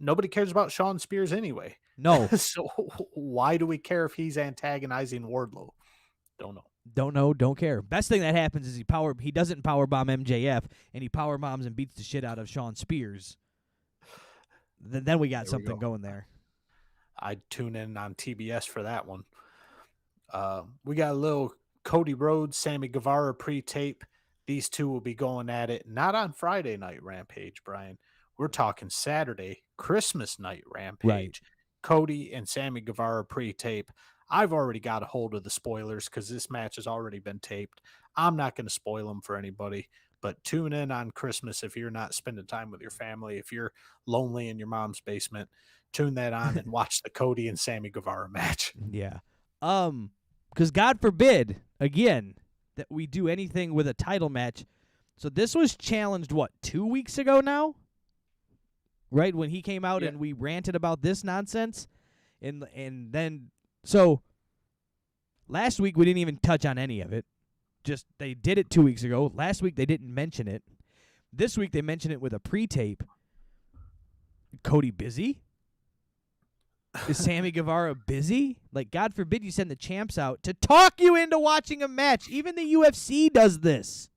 Nobody cares about Sean Spears anyway. No, So why do we care if he's antagonizing Wardlow? Don't know. don't know, don't care. Best thing that happens is he doesn't powerbomb MJF, and he powerbombs and beats the shit out of Sean Spears. Then we got There we something go. going there. I'd tune in on TBS for that one. We got a little Cody Rhodes, Sammy Guevara pre-tape. These two will be going at it, not on Friday Night Rampage, Brian. We're talking Saturday, Christmas Night Rampage. Right. Cody and Sammy Guevara pre-tape. I've already got a hold of the spoilers because this match has already been taped. I'm not going to spoil them for anybody, but tune in on Christmas if you're not spending time with your family. If you're lonely in your mom's basement, tune that on and watch the Cody and Sammy Guevara match. Yeah. Because God forbid, again, that we do anything with a title match. So this was challenged, 2 weeks ago now? Right? When he came out and we ranted about this nonsense. And then, so last week we didn't even touch on any of it. Just, they did it 2 weeks ago. Last week they didn't mention it. This week they mentioned it with a pre-tape. Cody busy? Is Sammy Guevara busy? Like, God forbid you send the champs out to talk you into watching a match. Even the UFC does this.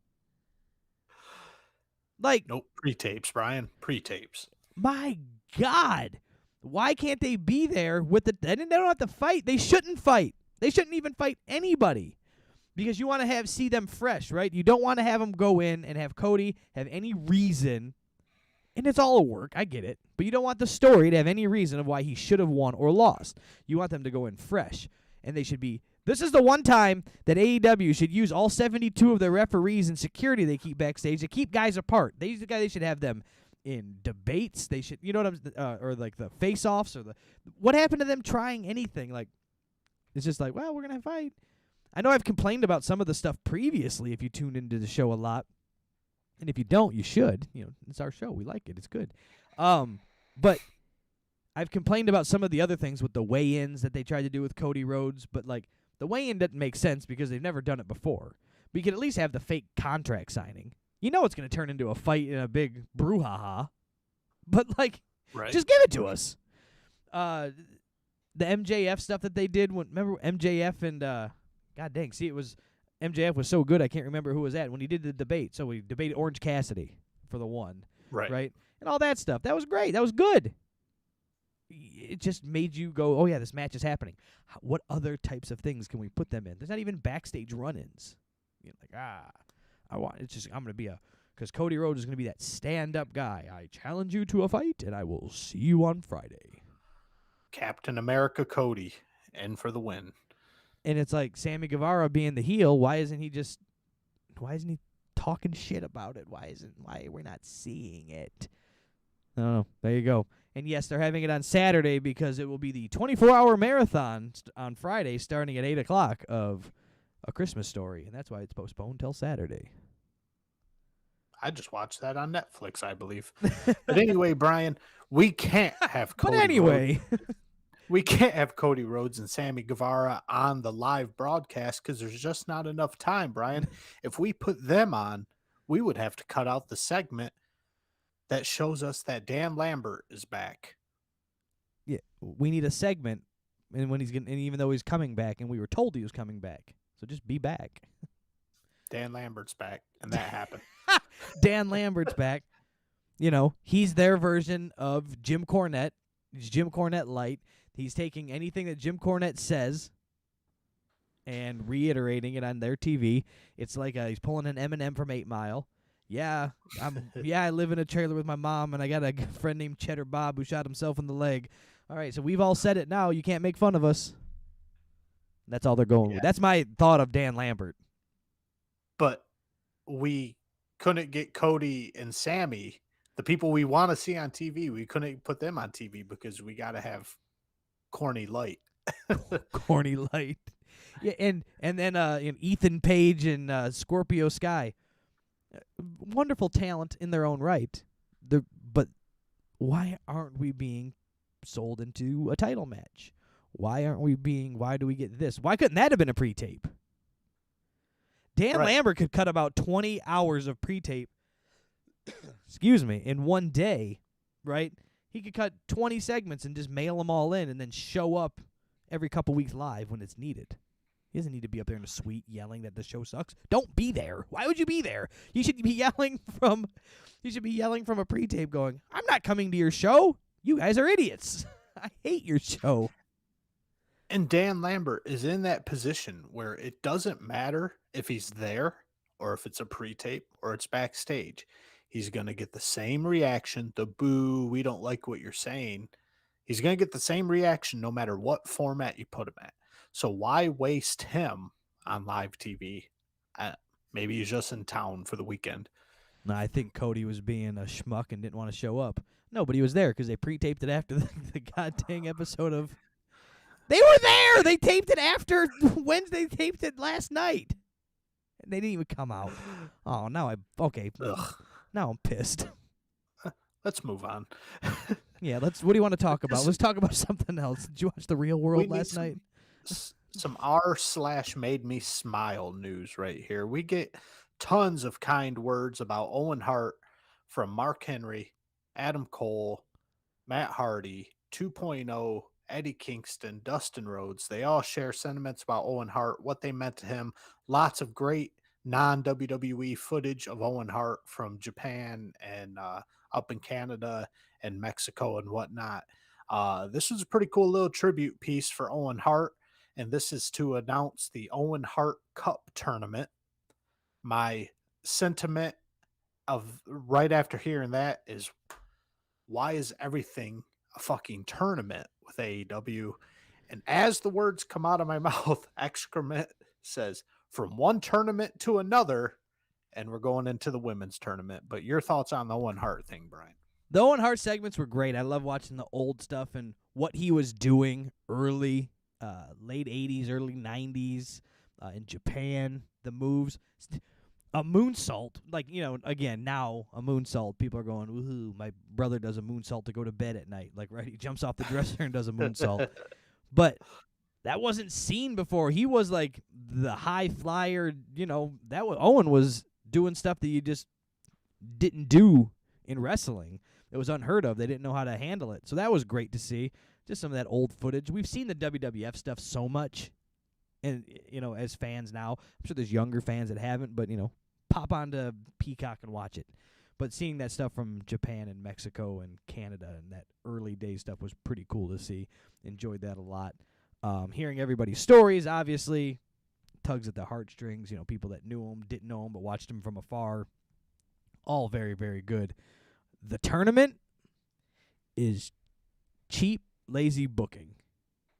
Like, Nope, pre-tapes, Brian. Pre-tapes. my God. Why can't they be there with the... They don't have to fight. They shouldn't fight. They shouldn't even fight anybody. Because you want to see them fresh, right? You don't want to have them go in and have Cody have any reason... And it's all a work, I get it. But you don't want the story to have any reason of why he should have won or lost. You want them to go in fresh. And they should be... This is the one time that AEW should use all 72 of their referees and security they keep backstage to keep guys apart. They should have them in debates. They should... You know what I'm... or like the face-offs or the... What happened to them trying anything? Like, it's just like, well, we're going to fight. I know I've complained about some of the stuff previously if you tune into the show a lot. And if you don't, you should. You know, it's our show. We like it. It's good. But I've complained about some of the other things with the weigh-ins that they tried to do with Cody Rhodes. But, like, the weigh-in doesn't make sense because they've never done it before. But you can at least have the fake contract signing. You know it's going to turn into a fight in a big brouhaha. But, like, Right. just give it to us. The MJF stuff that they did. Remember MJF and... God dang, see, it was... MJF was so good, I can't remember who was at when he did the debate. So we debated Orange Cassidy for the one. Right? And all that stuff. That was great. That was good. It just made you go, oh, yeah, this match is happening. What other types of things can we put them in? There's not even backstage run-ins. You're like, I'm going to be because Cody Rhodes is going to be that stand-up guy. I challenge you to a fight, and I will see you on Friday. Captain America Cody, in for the win. And it's like Sammy Guevara being the heel. Why isn't he talking shit about it? Why we're not seeing it? I don't know. There you go. And yes, they're having it on Saturday because it will be the 24-hour marathon on Friday starting at 8 o'clock of A Christmas Story. And that's why it's postponed till Saturday. I just watched that on Netflix, I believe. But anyway, Brian, we can't have Cody But anyway. We can't have Cody Rhodes and Sammy Guevara on the live broadcast because there's just not enough time, Brian. If we put them on, we would have to cut out the segment that shows us that Dan Lambert is back. Yeah, we need a segment, and even though he's coming back, and we were told he was coming back, so just be back. Dan Lambert's back, and that happened. Dan Lambert's back. You know, he's their version of Jim Cornette. He's Jim Cornette light. He's taking anything that Jim Cornette says and reiterating it on their TV. It's like he's pulling an Eminem from 8 Mile. Yeah, I live in a trailer with my mom, and I got a friend named Cheddar Bob who shot himself in the leg. All right, so we've all said it now. You can't make fun of us. That's all they're going with. That's my thought of Dan Lambert. But we couldn't get Cody and Sammy, the people we want to see on TV. We couldn't put them on TV because we got to have corny light. Corny light. Yeah, and then Ethan Page and Scorpio Sky. Wonderful talent in their own right. But why aren't we being sold into a title match. Why do we get this? Why couldn't that have been a pre-tape? Dan Lambert could cut about 20 hours of pre-tape, excuse me, in one day, right? He could cut 20 segments and just mail them all in and then show up every couple weeks live when it's needed. He doesn't need to be up there in a suite yelling that the show sucks. Don't be there. Why would you be there? You should be yelling from a pre-tape going, I'm not coming to your show. You guys are idiots. I hate your show. And Dan Lambert is in that position where it doesn't matter if he's there or if it's a pre-tape or it's backstage. He's going to get the same reaction, the boo, we don't like what you're saying. He's going to get the same reaction no matter what format you put him at. So why waste him on live TV? Maybe he's just in town for the weekend. No, I think Cody was being a schmuck and didn't want to show up. No, but he was there because they pre-taped it after the goddamn episode of... They were there! They taped it after Wednesday. They taped it last night. And they didn't even come out. Oh, now Now I'm pissed. Let's move on. Yeah, what do you want to talk about? Let's talk about something else. Did you watch The Real World last night? Some r/made me smile news right here. We get tons of kind words about Owen Hart from Mark Henry, Adam Cole, Matt Hardy, 2.0, Eddie Kingston, Dustin Rhodes. They all share sentiments about Owen Hart, what they meant to him. Lots of great non-WWE footage of Owen Hart from Japan and up in Canada and Mexico and whatnot. This was a pretty cool little tribute piece for Owen Hart, and this is to announce the Owen Hart Cup tournament. My sentiment of right after hearing that is, why is everything a fucking tournament with AEW? And as the words come out of my mouth, excrement says, from one tournament to another, and we're going into the women's tournament. But your thoughts on the Owen Hart thing, Brian? The Owen Hart segments were great. I love watching the old stuff and what he was doing early, late 80s, early 90s in Japan, the moves. A moonsault, again, now a moonsault, people are going, woohoo, my brother does a moonsault to go to bed at night. Right? He jumps off the dresser and does a moonsault. But that wasn't seen before. He was like the high flyer, Owen was doing stuff that you just didn't do in wrestling. It was unheard of. They didn't know how to handle it. So that was great to see. Just some of that old footage. We've seen the WWF stuff so much, and as fans now. I'm sure there's younger fans that haven't, but pop onto Peacock and watch it. But seeing that stuff from Japan and Mexico and Canada and that early day stuff was pretty cool to see. Enjoyed that a lot. Hearing everybody's stories, obviously, tugs at the heartstrings. People that knew him, didn't know him, but watched him from afar. All very, very good. The tournament is cheap, lazy booking.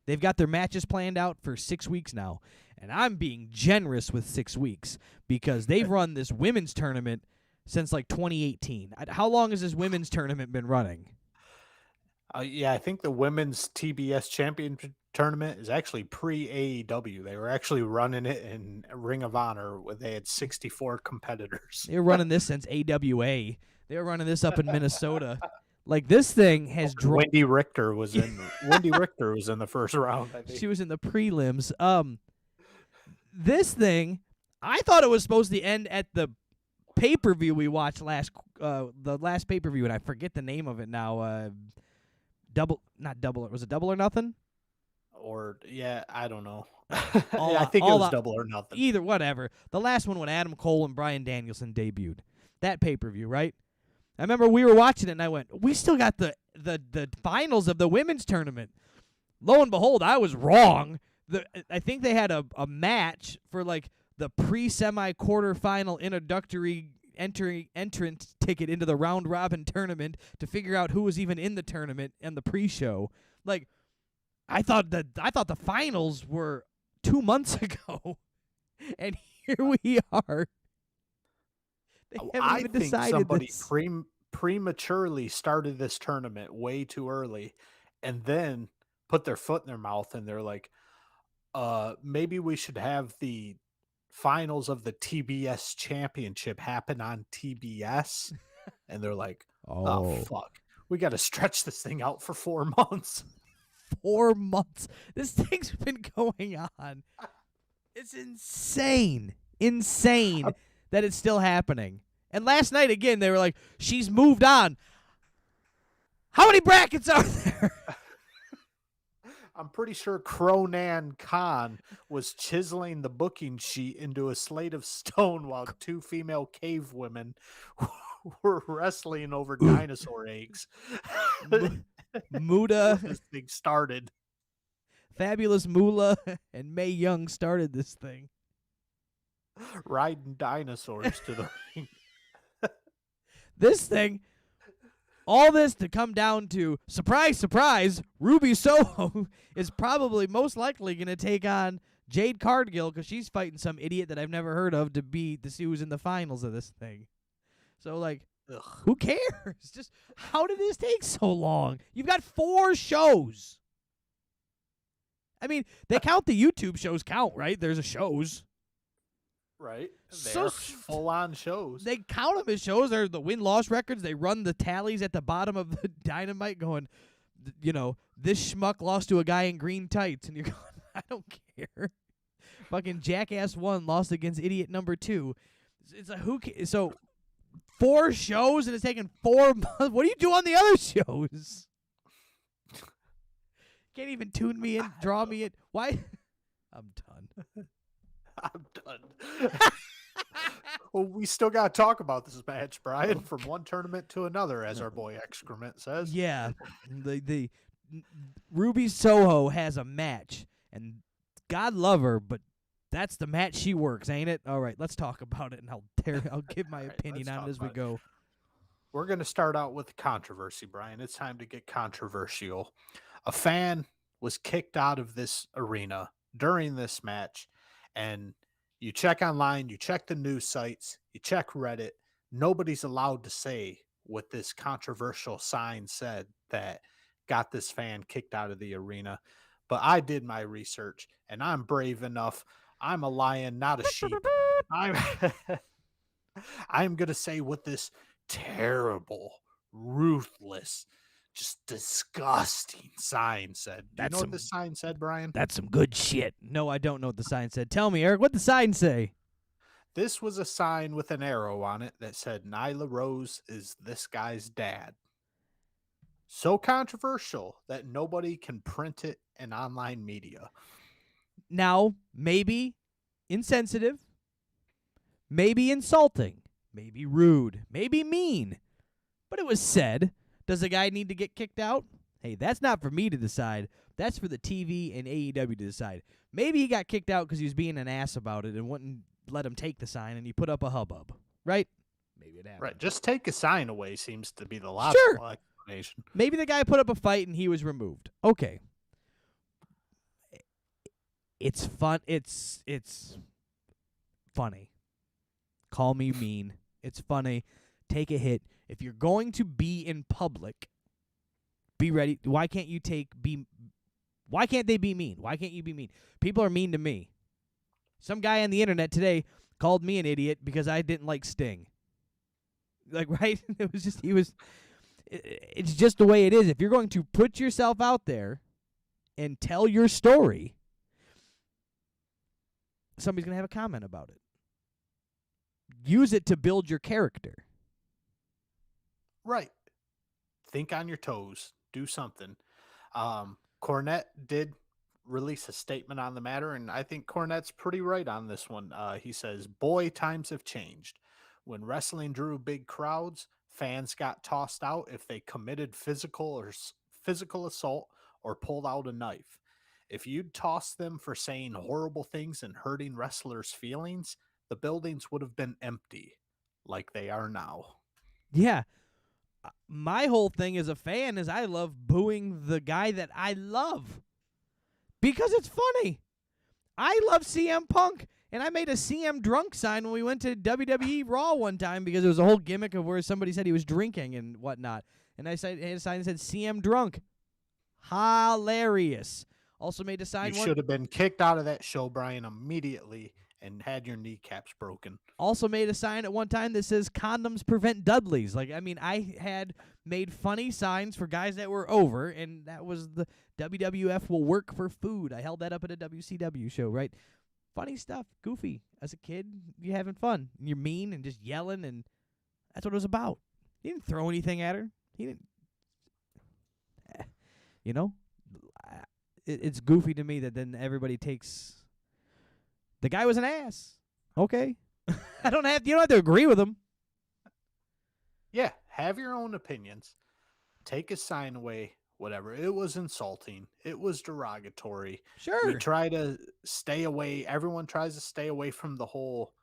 They've got their matches planned out for 6 weeks now, and I'm being generous with 6 weeks because they've run this women's tournament since 2018. How long has this women's tournament been running? I think the women's TBS championship tournament is actually pre-AEW. They were actually running it in Ring of Honor where they had 64 competitors. They were running this since AWA. They were running this up in Minnesota. This thing has Wendy Richter was in the first round, I think. She was in the prelims. This thing, I thought it was supposed to end at the pay-per-view we watched the last pay-per-view, and I forget the name of it now. Was it Double or Nothing? I don't know. I think it was Double or Nothing. Either, whatever. The last one when Adam Cole and Bryan Danielson debuted. That pay-per-view, right? I remember we were watching it, and I went, we still got the finals of the women's tournament. Lo and behold, I was wrong. I think they had a match for, the pre-semi-quarterfinal introductory entrant ticket into the round-robin tournament to figure out who was even in the tournament and the pre-show. I thought the finals were 2 months ago, and here we are. They haven't even decided somebody this. prematurely started this tournament way too early, and then put their foot in their mouth, and they're like, maybe we should have the finals of the TBS championship happen on TBS. And they're like, oh fuck, We got to stretch this thing out for 4 months. 4 months. This thing's been going on. It's insane. Insane that it's still happening. And last night, again, they were like, she's moved on. How many brackets are there? I'm pretty sure Cronan Khan was chiseling the booking sheet into a slate of stone while 2 female cave women were wrestling over dinosaur eggs. Muda, This thing started. Fabulous Moolah, and Mae Young started this thing. Riding dinosaurs to the ring. This thing, all this to come down to, surprise, surprise, Ruby Soho is probably most likely going to take on Jade Cargill because she's fighting some idiot that I've never heard of to see who's in the finals of this thing. So, like, who cares? Just, how did this take so long? You've got 4 shows. I mean, they count the YouTube shows right? There's a shows. Right. So They're full-on shows. They count them as shows. They're the win-loss records. They run the tallies at the bottom of the Dynamite going, this schmuck lost to a guy in green tights. And you're going, I don't care. Fucking Jackass 1 lost against idiot number 2. It's like, who cares? So, 4 shows and it's taking 4 months. What do you do on the other shows? Can't even tune me in, draw me in. Why? I'm done. I'm done. Well, we still got to talk about this match, Brian, from one tournament to another, as our boy Excrement says. Yeah. The Ruby Soho has a match, and God love her, but that's the match she works, ain't it? All right, let's talk about it, and I'll give my opinion on it as we go. We're going to start out with controversy, Brian. It's time to get controversial. A fan was kicked out of this arena during this match, and you check online, you check the news sites, you check Reddit, nobody's allowed to say what this controversial sign said that got this fan kicked out of the arena. But I did my research, and I'm brave enough. I'm a lion, not a sheep. I'm going to say what this terrible, ruthless, just disgusting sign said. Do you know what the sign said, Brian? That's some good shit. No, I don't know what the sign said. Tell me, Eric, what'd the sign say? This was a sign with an arrow on it that said, Nyla Rose is this guy's dad. So controversial that nobody can print it in online media. Now, maybe insensitive, maybe insulting, maybe rude, maybe mean, but it was said. Does the guy need to get kicked out? Hey, that's not for me to decide. That's for the TV and AEW to decide. Maybe he got kicked out because he was being an ass about it and wouldn't let him take the sign, and he put up a hubbub, right? Maybe it happened. Right, just take a sign away seems to be the logical explanation. Maybe the guy put up a fight and he was removed. Okay. It's fun. It's funny. Call me mean. It's funny. Take a hit. If you're going to be in public, be ready. Why can't they be mean? Why can't you be mean? People are mean to me. Some guy on the internet today called me an idiot because I didn't like Sting. Like, right? It's just the way it is. If you're going to put yourself out there and tell your story, somebody's going to have a comment about it. Use it to build your character. Right. Think on your toes. Do something. Cornette did release a statement on the matter, and I think Cornette's pretty right on this one. He says, boy, times have changed. When wrestling drew big crowds, fans got tossed out if they committed physical assault or pulled out a knife. If you'd tossed them for saying horrible things and hurting wrestlers' feelings, the buildings would have been empty like they are now. Yeah. My whole thing as a fan is I love booing the guy that I love because it's funny. I love CM Punk, and I made a CM drunk sign when we went to WWE Raw one time because it was a whole gimmick of where somebody said he was drinking and whatnot. And I had a sign that said CM drunk. Hilarious. Also made a sign. You should have been kicked out of that show, Brian, immediately and had your kneecaps broken. Also made a sign at one time that says condoms prevent Dudleys. Like, I mean, I had made funny signs for guys that were over, and that was the WWF will work for food. I held that up at a WCW show, right? Funny stuff, goofy. As a kid, you're having fun. And you're mean and just yelling, and that's what it was about. He didn't throw anything at her. He didn't. You know? It's goofy to me that then everybody takes... The guy was an ass. Okay. You don't have to agree with him. Yeah, have your own opinions. Take a sign away, whatever. It was insulting. It was derogatory. Sure. We try to stay away. Everyone tries to stay away from the whole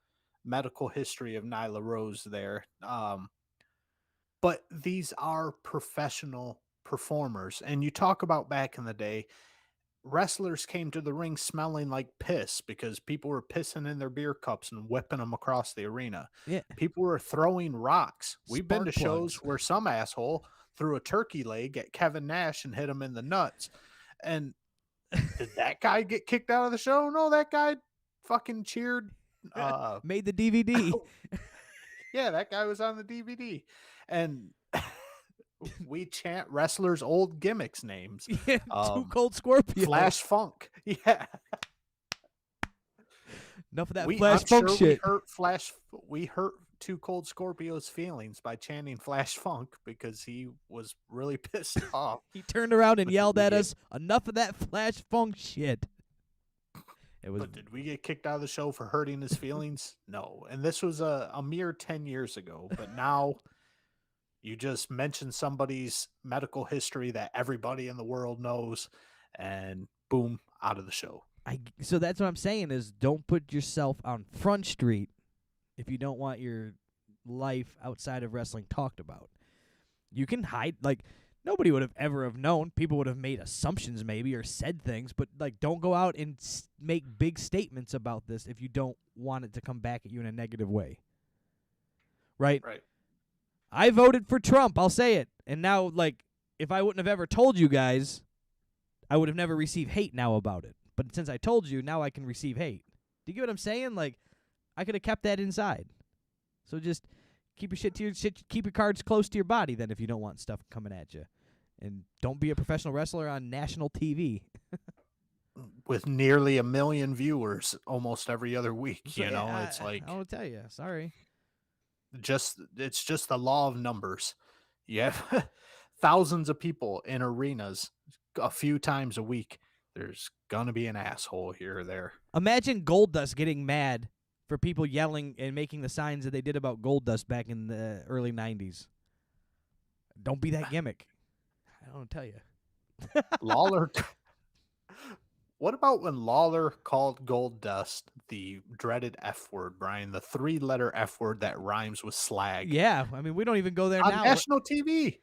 medical history of Nyla Rose there. But these are professional performers. And you talk about back in the day, wrestlers came to the ring smelling like piss because people were pissing in their beer cups and whipping them across the arena. Yeah. People were throwing rocks. We've been to Spark shows plugs. where some asshole threw a turkey leg at Kevin Nash and hit him in the nuts. And did that guy get kicked out of the show? No, that guy fucking cheered. Made the DVD. Yeah, that guy was on the DVD. And we chant wrestlers' old gimmicks names. Yeah, Too Cold Scorpio. Flash Funk. Yeah. Enough of that I'm Flash Funk sure shit. We hurt Too Cold Scorpio's feelings by chanting Flash Funk because he was really pissed off. He turned around and yelled at us, enough of that Flash Funk shit. It was. But did we get kicked out of the show for hurting his feelings? No. And this was a mere 10 years ago. But now you just mention somebody's medical history that everybody in the world knows, and boom, out of the show. So that's what I'm saying is don't put yourself on Front Street if you don't want your life outside of wrestling talked about. You can hide, like, nobody would have ever have known. People would have made assumptions maybe or said things, but, like, don't go out and make big statements about this if you don't want it to come back at you in a negative way. Right? Right. I voted for Trump, I'll say it. And now, like, if I wouldn't have ever told you guys, I would have never received hate now about it. But since I told you, now I can receive hate. Do you get what I'm saying? Like, I could have kept that inside. So just keep your keep your cards close to your body then if you don't want stuff coming at you. And don't be a professional wrestler on national TV. With nearly 1 million viewers almost every other week, So, you know, yeah, it's like I won't tell you. Sorry. it's just the law of numbers. You have thousands of people in arenas a few times a week. There's gonna be an asshole here or there. Imagine Goldust getting mad for people yelling and making the signs that they did about Goldust back in the early 90s. Don't be that gimmick. I don't tell you. Lawler. What about when Lawler called Goldust the dreaded F word, Brian? The 3-letter F word that rhymes with slag. Yeah, I mean, we don't even go there On now. national TV.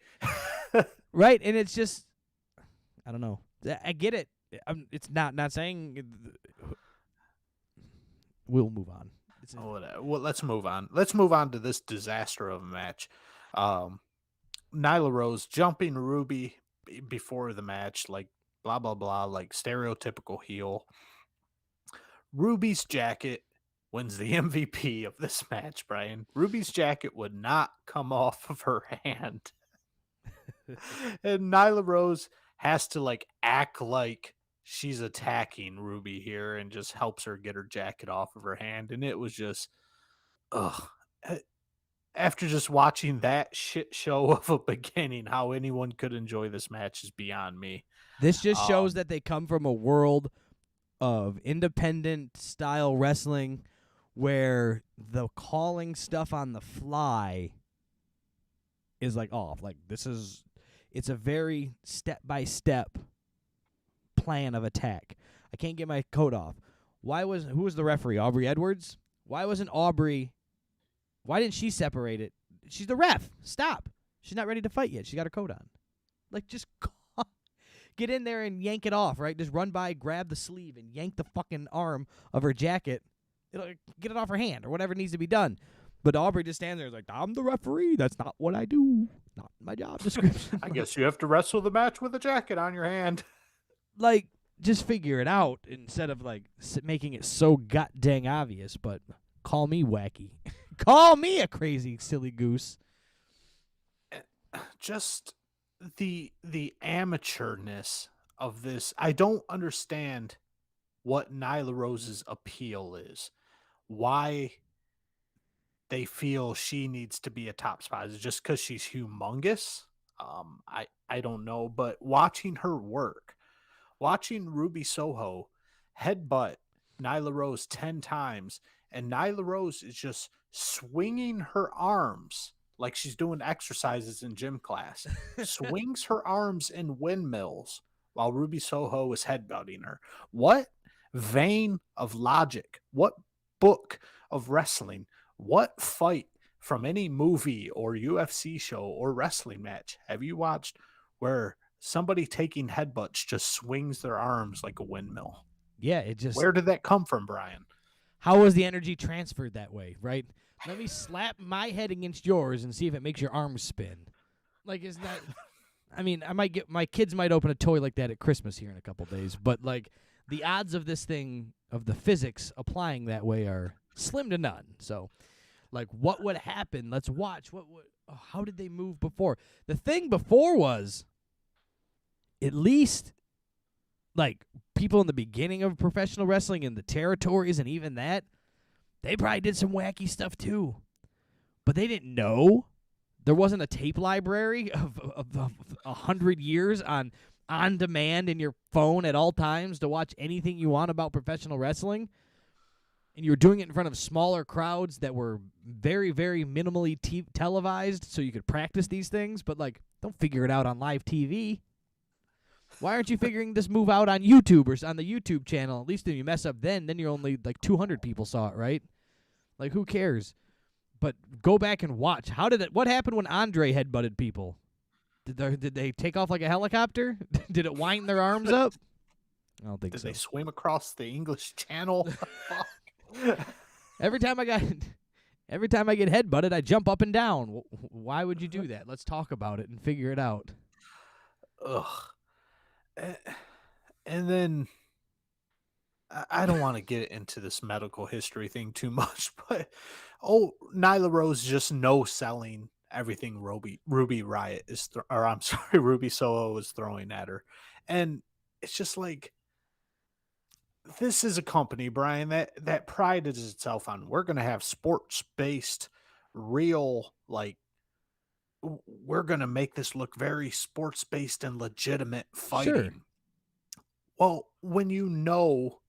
Right, and it's just, I don't know. I get it. It's not saying. We'll move on. Well, let's move on. Let's move on to this disaster of a match. Nyla Rose jumping Ruby before the match, like blah, blah, blah, like stereotypical heel. Ruby's jacket wins the MVP of this match, Brian. Ruby's jacket would not come off of her hand. And Nyla Rose has to like act like she's attacking Ruby here and just helps her get her jacket off of her hand. And it was just, after just watching that shit show of a beginning, how anyone could enjoy this match is beyond me. This just shows that they come from a world of independent style wrestling where the calling stuff on the fly is like off. Like it's a very step-by-step plan of attack. I can't get my coat off. Who was the referee? Aubrey Edwards? Why didn't she separate it? She's the ref. Stop. She's not ready to fight yet. She got her coat on. Like, just get in there and yank it off, right? Just run by, grab the sleeve, and yank the fucking arm of her jacket. Get it off her hand or whatever needs to be done. But Aubrey just stands there and is like, I'm the referee. That's not what I do. Not my job description. I guess you have to wrestle the match with a jacket on your hand. Like, just figure it out instead of like making it so god dang obvious. But call me wacky. Call me a crazy silly goose. Just the amateurness of this. I don't understand what Nyla Rose's appeal is. Why they feel she needs to be a top spot. Is it just because she's humongous? I don't know, but watching her work, watching Ruby Soho headbutt Nyla Rose 10 times, and Nyla Rose is just swinging her arms like she's doing exercises in gym class, swings her arms in windmills while Ruby Soho is headbutting her. What vein of logic? What book of wrestling? What fight from any movie or UFC show or wrestling match have you watched where somebody taking headbutts just swings their arms like a windmill? Yeah, it just. Where did that come from, Brian? How was the energy transferred that way, right? Let me slap my head against yours and see if it makes your arms spin. Like, is that? I mean, my kids might open a toy like that at Christmas here in a couple days, but like the odds of this thing, of the physics applying that way, are slim to none. So, like, what would happen? Let's watch. How did they move before? The thing before was, at least, like, people in the beginning of professional wrestling in the territories and even that, they probably did some wacky stuff too. But they didn't know. There wasn't a tape library of 100 years on demand in your phone at all times to watch anything you want about professional wrestling. And you were doing it in front of smaller crowds that were very, very minimally televised so you could practice these things. But, like, don't figure it out on live TV. Why aren't you figuring this move out on YouTube or on the YouTube channel? At least if you mess up then you're only, like, 200 people saw it, right? Like, who cares? But go back and watch. What happened when Andre headbutted people? Did they take off like a helicopter? Did it wind their arms up? I don't think so. Did they swim across the English Channel? Every time I get headbutted, I jump up and down. Why would you do that? Let's talk about it and figure it out. Ugh. And then I don't want to get into this medical history thing too much, but Nyla Rose just no-selling everything Ruby Riot is, Ruby Soho is throwing at her. And it's just like, this is a company, Brian, that prided itself on, we're going to have sports-based, real, like, we're going to make this look very sports-based and legitimate fighting. Sure. Well, when you know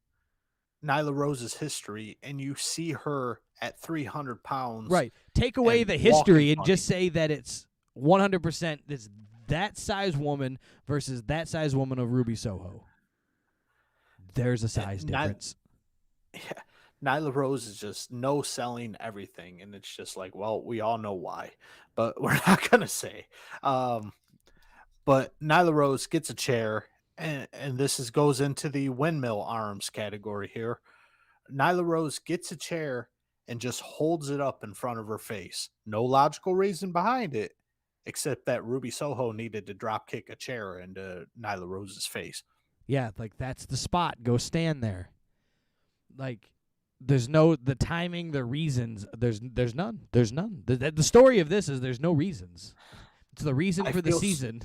Nyla Rose's history and you see her at 300 pounds. Right. Take away the history and just say that it's 100% it's that size woman versus that size woman of Ruby Soho. There's a size difference. Nyla Rose is just no-selling everything, and it's just like, well, we all know why, but we're not going to say. But Nyla Rose gets a chair, and this goes into the windmill arms category here. Nyla Rose gets a chair and just holds it up in front of her face. No logical reason behind it, except that Ruby Soho needed to drop kick a chair into Nyla Rose's face. Yeah, like, that's the spot. Go stand there. Like, there's no, the timing, the reasons, there's none. There's none. The story of this is there's no reasons. It's the reason for the season.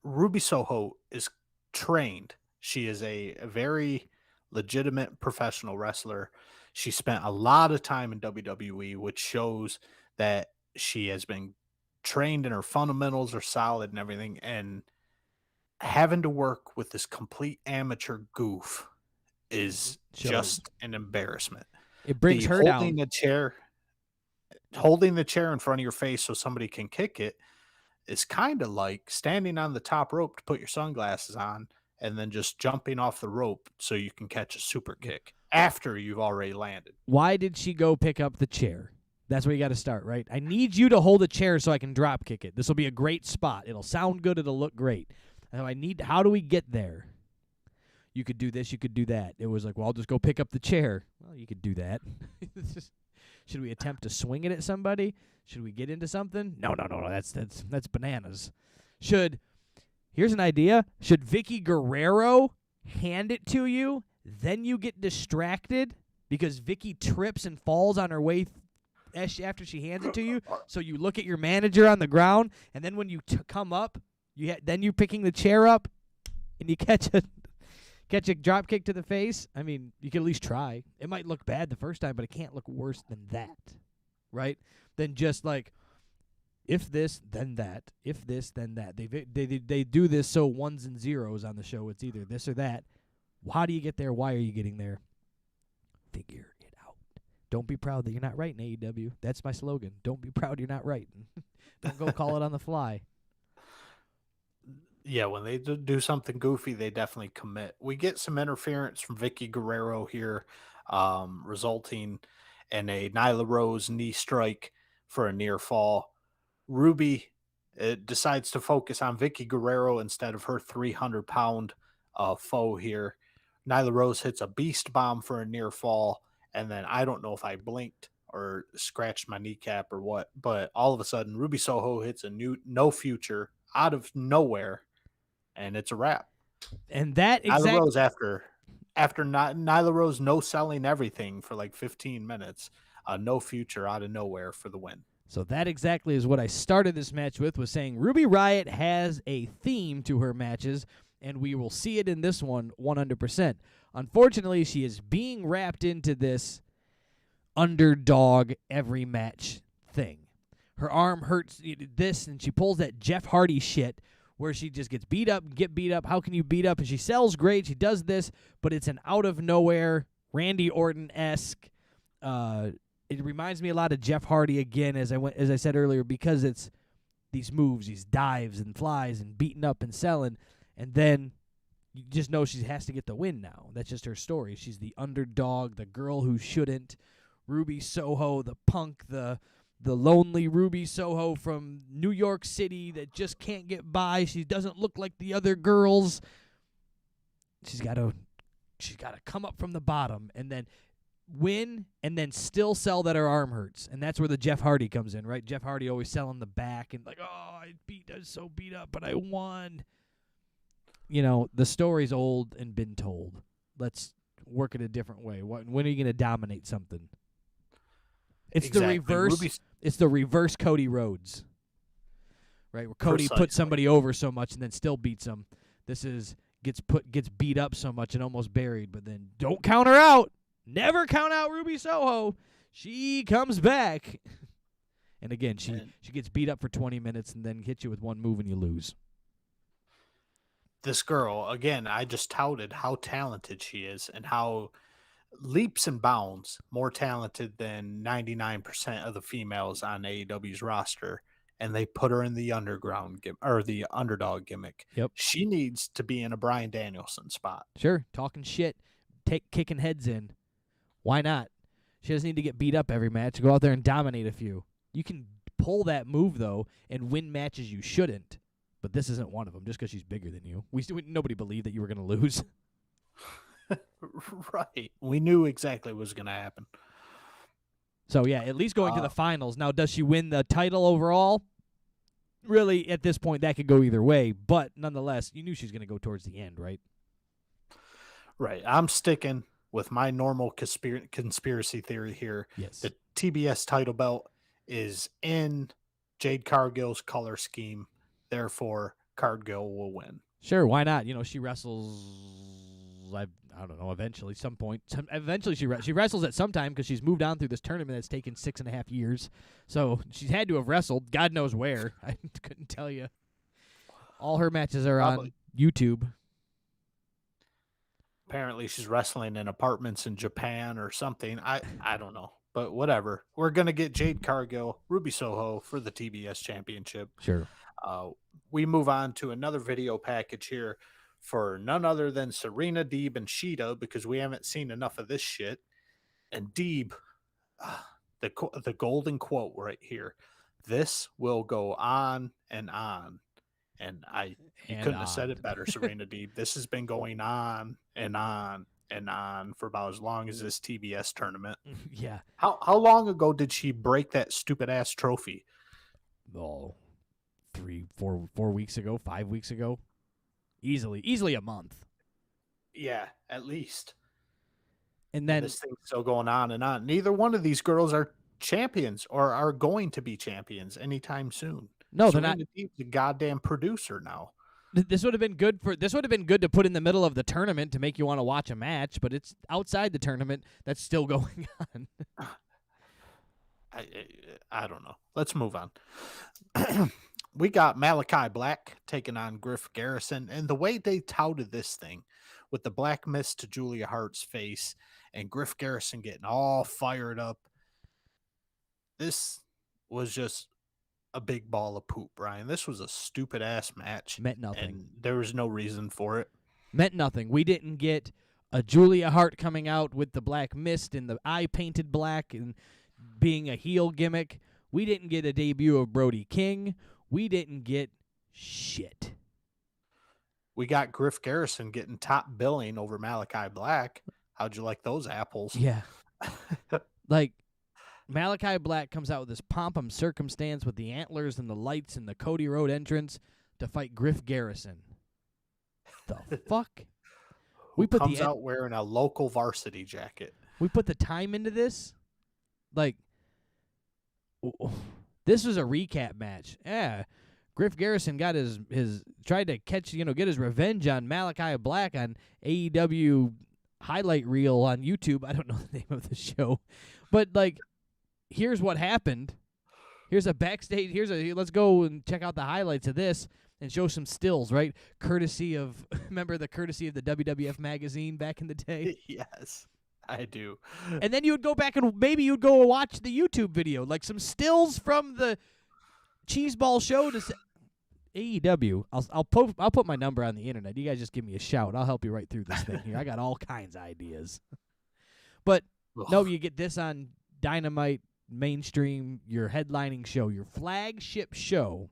Ruby Soho is trained. She is a very legitimate professional wrestler. She spent a lot of time in WWE, which shows that she has been trained and her fundamentals are solid and everything. And having to work with this complete amateur goof is just an embarrassment. It brings her down. Holding the chair in front of your face so somebody can kick it is kind of like standing on the top rope to put your sunglasses on and then just jumping off the rope so you can catch a super kick after you've already landed. Why did she go pick up the chair? That's where you got to start, right? I need you to hold a chair so I can drop kick it. This will be a great spot. It'll sound good. It'll look great. How do we get there? You could do this. You could do that. It was like, well, I'll just go pick up the chair. Well, you could do that. Should we attempt to swing it at somebody? Should we get into something? No. That's bananas. Here's an idea. Should Vicky Guerrero hand it to you, then you get distracted because Vicky trips and falls on her way after she hands it to you, so you look at your manager on the ground, and then when you come up, then you're picking the chair up, and you catch a drop kick to the face. I mean, you can at least try. It might look bad the first time, but it can't look worse than that, right? Than just like, if this, then that. If this, then that. They do this so ones and zeros on the show. It's either this or that. How do you get there? Why are you getting there? Figure it out. Don't be proud that you're not right in AEW. That's my slogan. Don't be proud you're not right. Don't go call it on the fly. Yeah, when they do something goofy, they definitely commit. We get some interference from Vicky Guerrero here, resulting in a Nyla Rose knee strike for a near fall. Ruby decides to focus on Vicky Guerrero instead of her 300-pound foe here. Nyla Rose hits a beast bomb for a near fall, and then I don't know if I blinked or scratched my kneecap or what, but all of a sudden Ruby Soho hits a no future out of nowhere, and it's a wrap. And that Nyla Rose after Nyla Rose no selling everything for like 15 minutes, no future out of nowhere for the win. So that exactly is what I started this match with, was saying Ruby Riott has a theme to her matches, and we will see it in this one 100%. Unfortunately, she is being wrapped into this underdog every match thing. Her arm hurts this, and she pulls that Jeff Hardy shit where she just gets beat up. How can you beat up? And she sells great. She does this, but it's an out-of-nowhere Randy Orton-esque. It reminds me a lot of Jeff Hardy again, as I said earlier, because it's these moves, these dives and flies and beating up and selling, and then you just know she has to get the win now. That's just her story. She's the underdog, the girl who shouldn't. Ruby Soho, the punk, the lonely Ruby Soho from New York City that just can't get by. She doesn't look like the other girls. She's got to come up from the bottom and then win and then still sell that her arm hurts. And that's where the Jeff Hardy comes in, right? Jeff Hardy always selling the back and like, oh, I was so beat up, but I won. You know, the story's old and been told. Let's work it a different way. When are you going to dominate something? It's exactly. The reverse. It's the reverse Cody Rhodes, right? Where Cody puts somebody over so much and then still beats them. This is gets beat up so much and almost buried, but then don't count her out. Never count out Ruby Soho. She comes back. And again, she gets beat up for 20 minutes and then hits you with one move and you lose. This girl, again, I just touted how talented she is and how leaps and bounds more talented than 99% of the females on AEW's roster, and they put her in the the underdog gimmick. Yep. She needs to be in a Bryan Danielson spot. Sure, talking shit, kicking heads in. Why not? She doesn't need to get beat up every match. Go out there and dominate a few. You can pull that move, though, and win matches you shouldn't. But this isn't one of them, just because she's bigger than you. Nobody believed that you were going to lose. Right. We knew exactly what was going to happen. So, yeah, at least going to the finals. Now, does she win the title overall? Really, at this point, that could go either way. But, nonetheless, you knew she was going to go towards the end, right? Right. I'm sticking with my normal conspiracy theory here. Yes. The TBS title belt is in Jade Cargill's color scheme. Therefore, Cargill will win. Sure, why not? You know, she wrestles, I don't know, eventually, some point. Eventually she wrestles at some time because she's moved on through this tournament that's taken 6.5 years. So she's had to have wrestled. God knows where. I couldn't tell you. All her matches are on YouTube. Apparently she's wrestling in apartments in Japan or something. I don't know. But whatever. We're going to get Jade Cargill, Ruby Soho for the TBS championship. Sure. We move on to another video package here for none other than Serena, Deeb, and Sheeta, because we haven't seen enough of this shit. And Deeb, the golden quote right here. This will go on and on. And you couldn't have said it better, Serena Deeb. This has been going on and on and on for about as long as this TBS tournament. Yeah. How long ago did she break that stupid ass trophy? Oh, 4 weeks ago, 5 weeks ago. Easily a month. Yeah, at least. And then This thing's still going on and on. Neither one of these girls are champions or are going to be champions anytime soon. no, they're not. Serena Deeb's a goddamn producer now. This would have been good to put in the middle of the tournament to make you want to watch a match, but it's outside the tournament that's still going on. I don't know. Let's move on. We got Malachi Black taking on Griff Garrison, and the way they touted this thing with the black mist to Julia Hart's face and Griff Garrison getting all fired up, this was just a big ball of poop, Brian. This was a stupid ass match. Meant nothing. And there was no reason for it. Meant nothing. We didn't get a Julia Hart coming out with the black mist and the eye painted black and being a heel gimmick. We didn't get a debut of Brody King. We didn't get shit. We got Griff Garrison getting top billing over Malachi Black. How'd you like those apples? Yeah. Like, Malachi Black comes out with this pomp and circumstance with the antlers and the lights and the Cody Road entrance to fight Griff Garrison. The fuck? Who comes out wearing a local varsity jacket. We put the time into this. Like, this was a recap match. Yeah. Griff Garrison got his tried to catch, get his revenge on Malachi Black on AEW highlight reel on YouTube. I don't know the name of the show. But, like, here's what happened. Here's a backstage. Let's go and check out the highlights of this and show some stills, right? Remember the courtesy of the WWF magazine back in the day? Yes, I do. And then you would go back and maybe you'd go watch the YouTube video, like some stills from the Cheeseball show to AEW. I'll put my number on the internet. You guys just give me a shout. I'll help you right through this thing here. I got all kinds of ideas. But no, you get this on Dynamite mainstream, your headlining show, your flagship show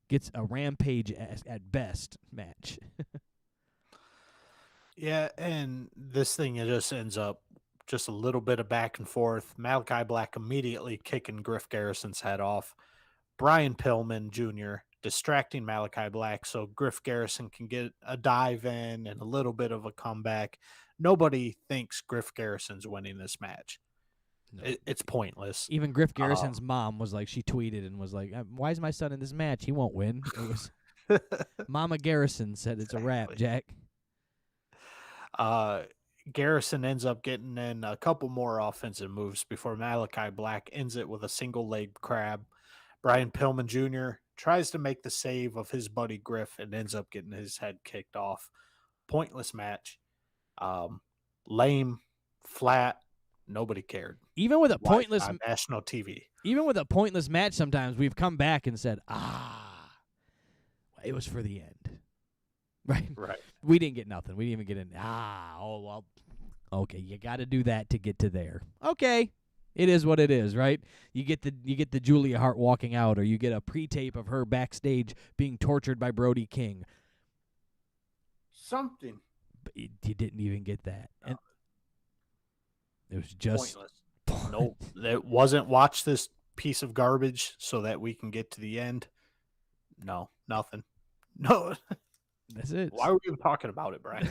gets a Rampage at best match. Yeah, and this thing just ends up just a little bit of back and forth. Malachi Black immediately kicking Griff Garrison's head off. Brian Pillman Jr. distracting Malachi Black so Griff Garrison can get a dive in and a little bit of a comeback. Nobody thinks Griff Garrison's winning this match. No. It's pointless. Even Griff Garrison's mom was like, she tweeted and was like, why is my son in this match? He won't win. It was Mama Garrison said it's a wrap, Jack. Garrison ends up getting in a couple more offensive moves before Malachi Black ends it with a single leg crab. Brian Pillman Jr. tries to make the save of his buddy Griff and ends up getting his head kicked off. Pointless match. Lame, flat, nobody cared. Even with a pointless on national TV. Even with a pointless match, sometimes we've come back and said, it was for the end. Right? We didn't get nothing. We didn't even get in. Okay, you got to do that to get to there. Okay. It is what it is, right? You get the Julia Hart walking out, or you get a pre-tape of her backstage being tortured by Brody King. Something. But you didn't even get that. No. And it was just pointless. Nope. It wasn't watch this piece of garbage so that we can get to the end. No, nothing. No. That's it. Why are we even talking about it, Brian?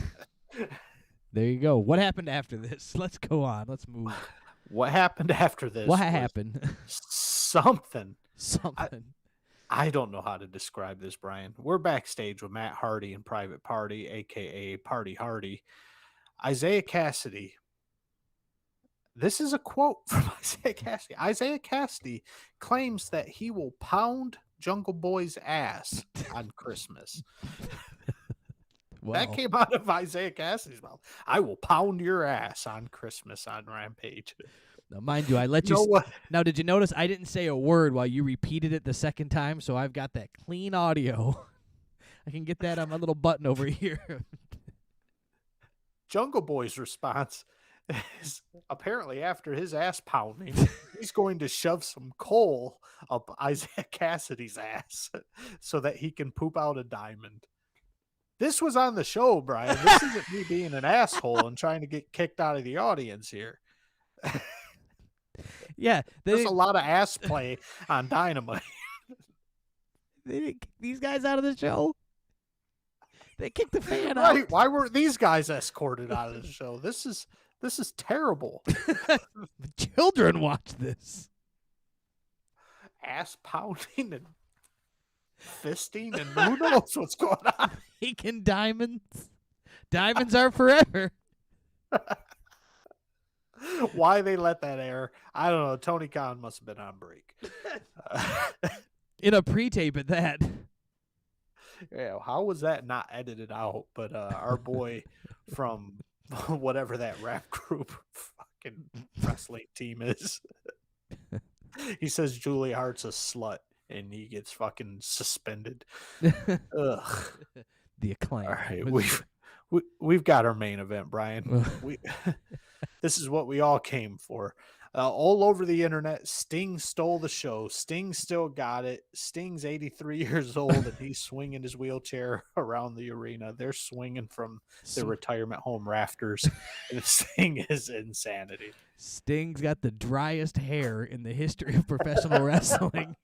There you go. What happened after this? Let's go on. Let's move. What happened after this? What happened? Something. I don't know how to describe this, Brian. We're backstage with Matt Hardy and Private Party, a.k.a. Party Hardy. Isaiah Cassidy. This is a quote from Isaiah Cassidy. Isaiah Cassidy claims that he will pound Jungle Boy's ass on Christmas. Well, that came out of Isaiah Cassidy's mouth. I will pound your ass on Christmas on Rampage. Now, mind you, I let you. What? Now, did you notice I didn't say a word while you repeated it the second time? So I've got that clean audio. I can get that on my little button over here. Jungle Boy's response is apparently after his ass pounding, he's going to shove some coal up Isaiah Cassidy's ass so that he can poop out a diamond. This was on the show, Brian. This isn't me being an asshole and trying to get kicked out of the audience here. Yeah. There's a lot of ass play on Dynamite. They didn't kick these guys out of the show? They kicked the fan out. Right? Why weren't these guys escorted out of the show? This is terrible. Children watch this. Ass pounding and fisting and who knows what's going on. Making diamonds. Diamonds are forever. Why they let that air? I don't know. Tony Khan must have been on break. In a pre-tape at that. Yeah, how was that not edited out? But our boy from whatever that rap group fucking wrestling team is, he says Julia Hart's a slut, and he gets fucking suspended. Ugh. The Acclaim. All right, we've got our main event, Brian. This is what we all came for. All over the internet, Sting stole the show. Sting still got it. Sting's 83 years old, and he's swinging his wheelchair around the arena. They're swinging from the retirement home rafters. And Sting is insanity. Sting's got the driest hair in the history of professional wrestling.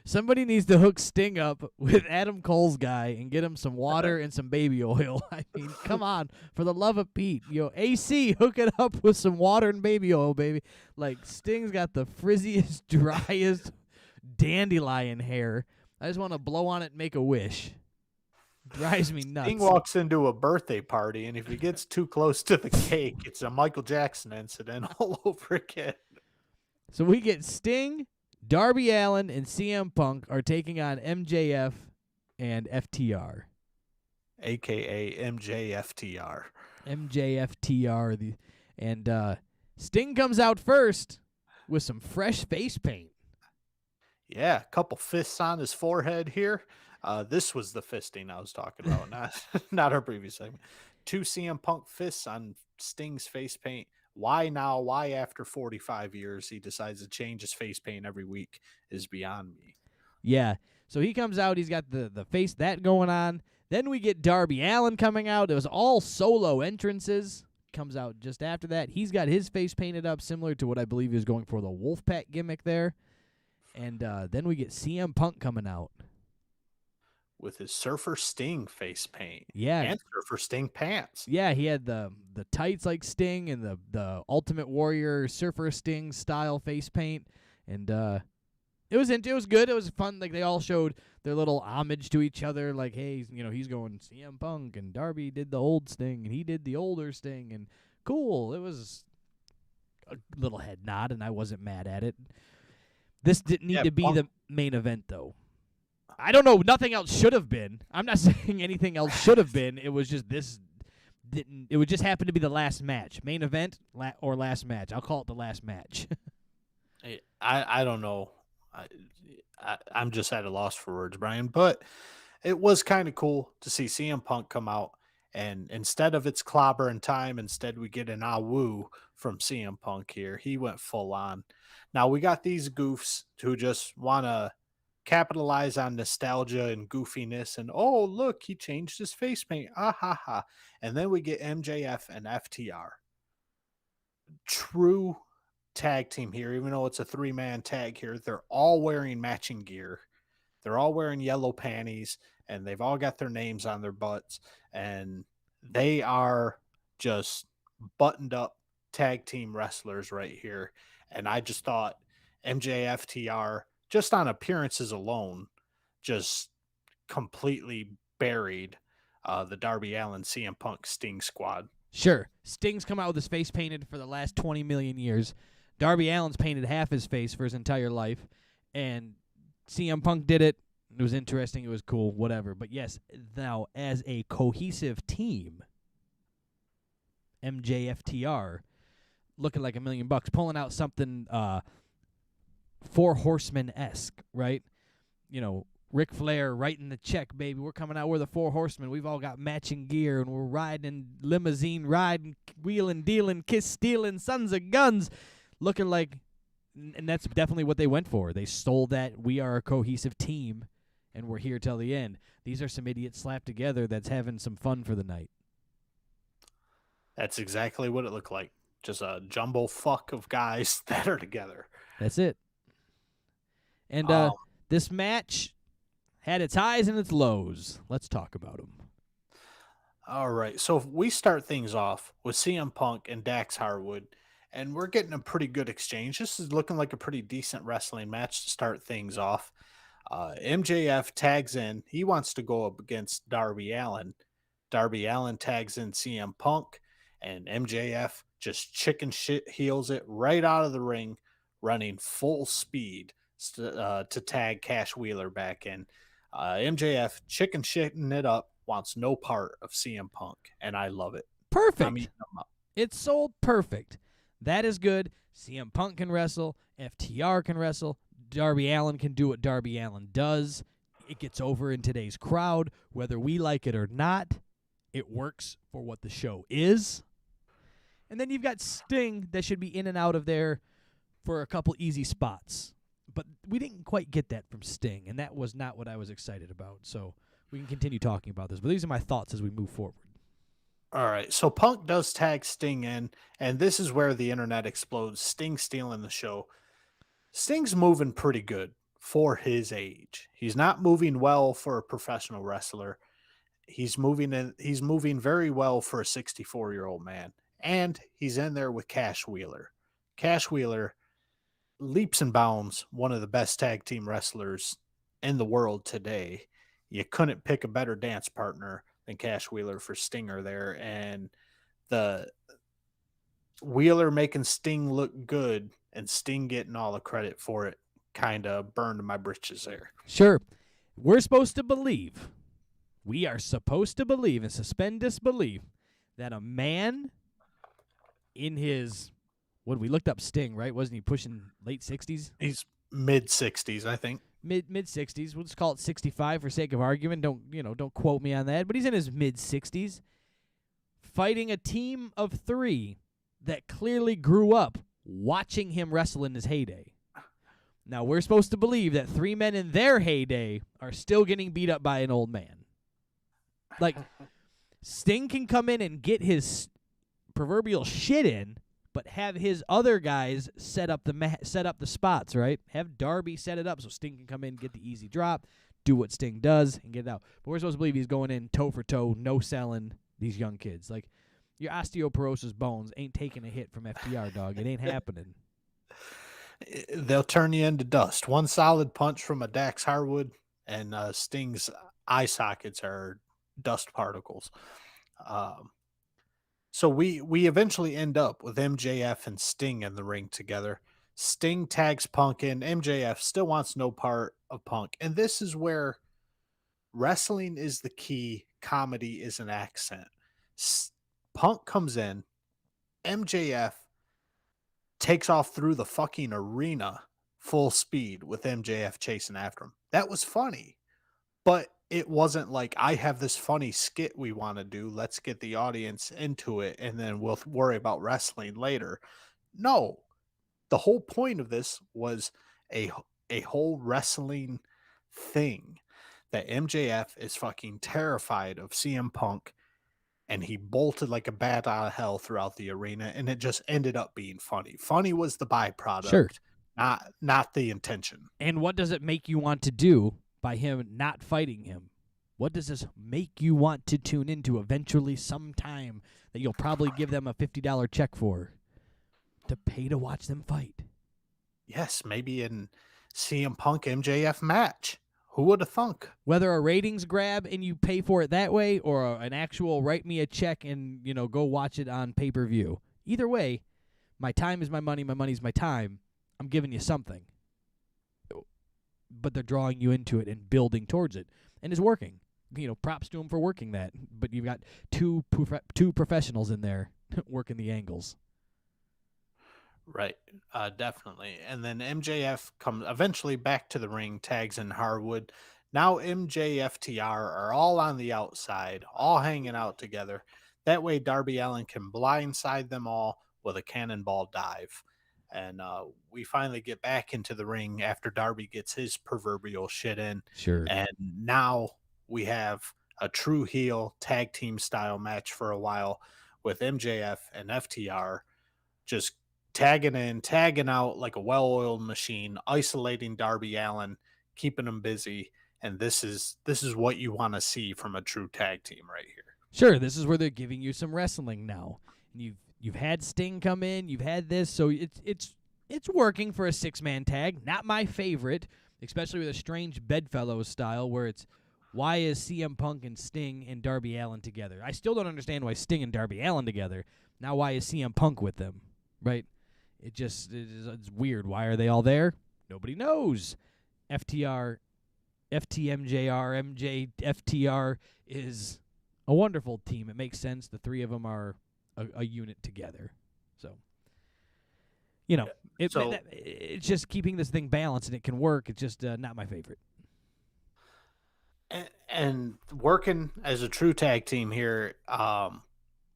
Somebody needs to hook Sting up with Adam Cole's guy and get him some water and some baby oil. I mean, come on, for the love of Pete. AC, hook it up with some water and baby oil, baby. Like, Sting's got the frizziest, driest dandelion hair. I just want to blow on it and make a wish. Drives me nuts. Sting walks into a birthday party, and if he gets too close to the cake, it's a Michael Jackson incident all over again. So we get Sting, Darby Allin, and CM Punk are taking on MJF and FTR. A.K.A. MJFTR. MJFTR. And Sting comes out first with some fresh face paint. Yeah, a couple fists on his forehead here. This was the fisting I was talking about, not our previous segment. 2 CM Punk fists on Sting's face paint. Why now? Why after 45 years he decides to change his face paint every week is beyond me. Yeah. So he comes out. He's got the face that going on. Then we get Darby Allin coming out. It was all solo entrances. Comes out just after that. He's got his face painted up, similar to what I believe he was going for, the Wolfpack gimmick there. And then we get CM Punk coming out with his Surfer Sting face paint. Yeah. And Surfer Sting pants. Yeah, he had the tights like Sting and the Ultimate Warrior Surfer Sting style face paint. And it was good. It was fun. Like, they all showed their little homage to each other. Like, hey, he's going CM Punk, and Darby did the old Sting, and he did the older Sting. And cool. It was a little head nod, and I wasn't mad at it. This didn't need to be the main event, though. I don't know. Nothing else should have been. I'm not saying anything else should have been. It was just this didn't. It would just happen to be the last match, main event or last match. I'll call it the last match. I don't know. I'm just at a loss for words, Brian. But it was kind of cool to see CM Punk come out, and instead of it's clobbering time, instead we get an awoo from CM Punk here. He went full on. Now we got these goofs who just want to capitalize on nostalgia and goofiness, and oh, look, he changed his face paint. Ah ha ha. And then we get MJF and FTR. True tag team here, even though it's a 3-man tag here. They're all wearing matching gear. They're all wearing yellow panties, and they've all got their names on their butts, and they are just buttoned up tag team wrestlers right here. And I just thought MJFTR, just on appearances alone, just completely buried the Darby Allin CM Punk Sting squad. Sure. Sting's come out with his face painted for the last 20 million years. Darby Allin's painted half his face for his entire life. And CM Punk did it. It was interesting. It was cool. Whatever. But yes, now as a cohesive team, MJFTR looking like $1 million, pulling out something Four Horsemen-esque, right? Ric Flair writing the check, baby. We're coming out. We're the Four Horsemen. We've all got matching gear, and we're riding limousine, riding, wheeling, dealing, kiss, stealing, sons of guns, looking like, and that's definitely what they went for. They stole that. We are a cohesive team, and we're here till the end. These are some idiots slapped together that's having some fun for the night. That's exactly what it looked like. Just a jumbo fuck of guys that are together. That's it. And this match had its highs and its lows. Let's talk about them. All right. So if we start things off with CM Punk and Dax Harwood, and we're getting a pretty good exchange. This is looking like a pretty decent wrestling match to start things off. MJF tags in. He wants to go up against Darby Allin. Darby Allin tags in CM Punk, and MJF just chicken shit heels it right out of the ring, running full speed to tag Cash Wheeler back in. MJF chicken shitting it up, wants no part of CM Punk, and I love it. Perfect. I'm eating them up. It's sold perfect. That is good. CM Punk can wrestle. FTR can wrestle. Darby Allin can do what Darby Allin does. It gets over in today's crowd, whether we like it or not. It works for what the show is. And then you've got Sting that should be in and out of there for a couple easy spots. But we didn't quite get that from Sting, and that was not what I was excited about. So we can continue talking about this. But these are my thoughts as we move forward. All right, so Punk does tag Sting in, and this is where the internet explodes. Sting stealing the show. Sting's moving pretty good for his age. He's not moving well for a professional wrestler. He's moving very well for a 64-year-old man. And he's in there with Cash Wheeler. Cash Wheeler, leaps and bounds, one of the best tag team wrestlers in the world today. You couldn't pick a better dance partner than Cash Wheeler for Stinger there. And the Wheeler making Sting look good and Sting getting all the credit for it kind of burned my britches there. Sure. We are supposed to believe and suspend disbelief that a man in his, we looked up Sting, right? Wasn't he pushing late 60s? He's mid 60s, I think. Mid 60s. We'll just call it 65 for sake of argument. Don't quote me on that. But he's in his mid 60s, fighting a team of three that clearly grew up watching him wrestle in his heyday. Now, we're supposed to believe that three men in their heyday are still getting beat up by an old man. Like, Sting can come in and get his proverbial shit in, but have his other guys set up the spots, right? Have Darby set it up so Sting can come in, get the easy drop, do what Sting does, and get it out. But we're supposed to believe he's going in toe for toe, no selling these young kids. Like, your osteoporosis bones ain't taking a hit from FTR, dog. It ain't happening. They'll turn you into dust. One solid punch from a Dax Harwood, and Sting's eye sockets are dust particles. So we eventually end up with MJF and Sting in the ring together. Sting tags Punk in. MJF still wants no part of Punk. And this is where wrestling is the key. Comedy is an accent. Punk comes in. MJF takes off through the fucking arena full speed with MJF chasing after him. That was funny. But it wasn't like, I have this funny skit we want to do. Let's get the audience into it, and then we'll worry about wrestling later. No. The whole point of this was a whole wrestling thing that MJF is fucking terrified of CM Punk, and he bolted like a bat out of hell throughout the arena, and it just ended up being funny. Funny was the byproduct, Sure. not the intention. And what does it make you want to do by him not fighting him? What does this make you want to tune into eventually sometime that you'll probably give them a $50 check for to pay to watch them fight? Yes, maybe in CM Punk MJF match. Who would have thunk? Whether a ratings grab and you pay for it that way, or an actual write me a check and go watch it on pay-per-view. Either way, my time is my money, my money's my time. I'm giving you something. But they're drawing you into it and building towards it. And it's working. Props to them for working that. But you've got two professionals in there working the angles. Right, definitely. And then MJF comes eventually back to the ring, tags in Harwood. Now MJFTR are all on the outside, all hanging out together. That way Darby Allin can blindside them all with a cannonball dive. And we finally get back into the ring after Darby gets his proverbial shit in. Sure. And now we have a true heel tag team style match for a while with MJF and FTR just tagging in, tagging out like a well-oiled machine, isolating Darby Allin, keeping him busy. And this is what you want to see from a true tag team right here. Sure, this is where they're giving you some wrestling now. And you've had Sting come in, you've had this, so it's working for a 6-man tag. Not my favorite, especially with a strange Bedfellows style where it's why is CM Punk and Sting and Darby Allin together? I still don't understand why Sting and Darby Allin together. Now why is CM Punk with them, right? It's weird. Why are they all there? Nobody knows. FTR, FTMJR, FTR is a wonderful team. It makes sense. The three of them are a unit together. So, it's just keeping this thing balanced, and it can work. It's just not my favorite. And working as a true tag team here,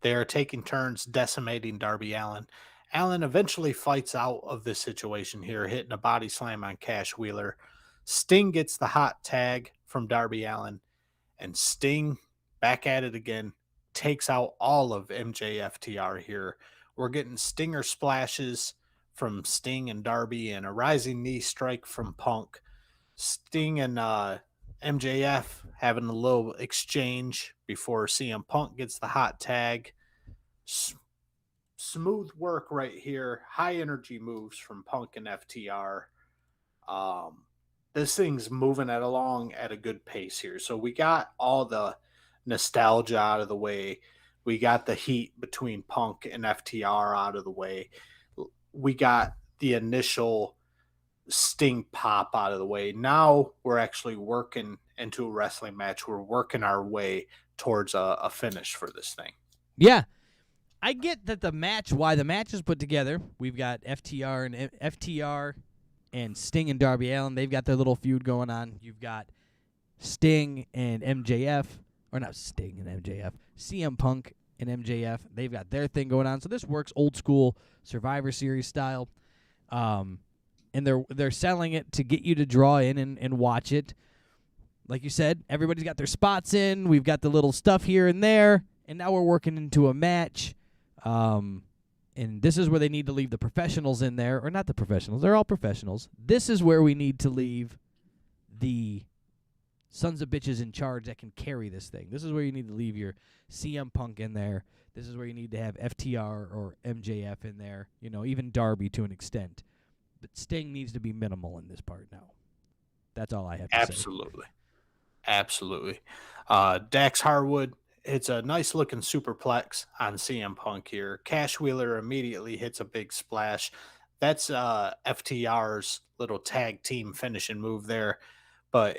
they are taking turns decimating Darby Allin. Allin eventually fights out of this situation here, hitting a body slam on Cash Wheeler. Sting gets the hot tag from Darby Allin, and Sting, back at it again, takes out all of MJFTR here. We're getting stinger splashes from Sting and Darby and a rising knee strike from Punk. Sting and MJF having a little exchange before CM Punk gets the hot tag. Smooth work right here. High energy moves from Punk and FTR. This thing's moving it along at a good pace here. So we got all the nostalgia out of the way. We got the heat between Punk and FTR out of the way. We got the initial Sting pop out of the way. Now we're actually working into a wrestling match. We're working our way towards a finish for this thing. Yeah. I get that why the match is put together. We've got FTR and Sting and Darby Allin. They've got their little feud going on. You've got Sting and MJF, or not Sting and MJF, CM Punk and MJF. They've got their thing going on. So this works old school Survivor Series style. And they're selling it to get you to draw in and watch it. Like you said, everybody's got their spots in. We've got the little stuff here and there. And now we're working into a match. And this is where they need to leave the professionals in there. Or not the professionals. They're all professionals. This is where we need to leave the sons of bitches in charge that can carry this thing. This is where you need to leave your CM Punk in there. This is where you need to have FTR or MJF in there. Even Darby to an extent. But Sting needs to be minimal in this part now. That's all I have to say. Absolutely. Dax Harwood, it's a nice looking superplex on CM Punk here. Cash Wheeler immediately hits a big splash. That's FTR's little tag team finishing move there. But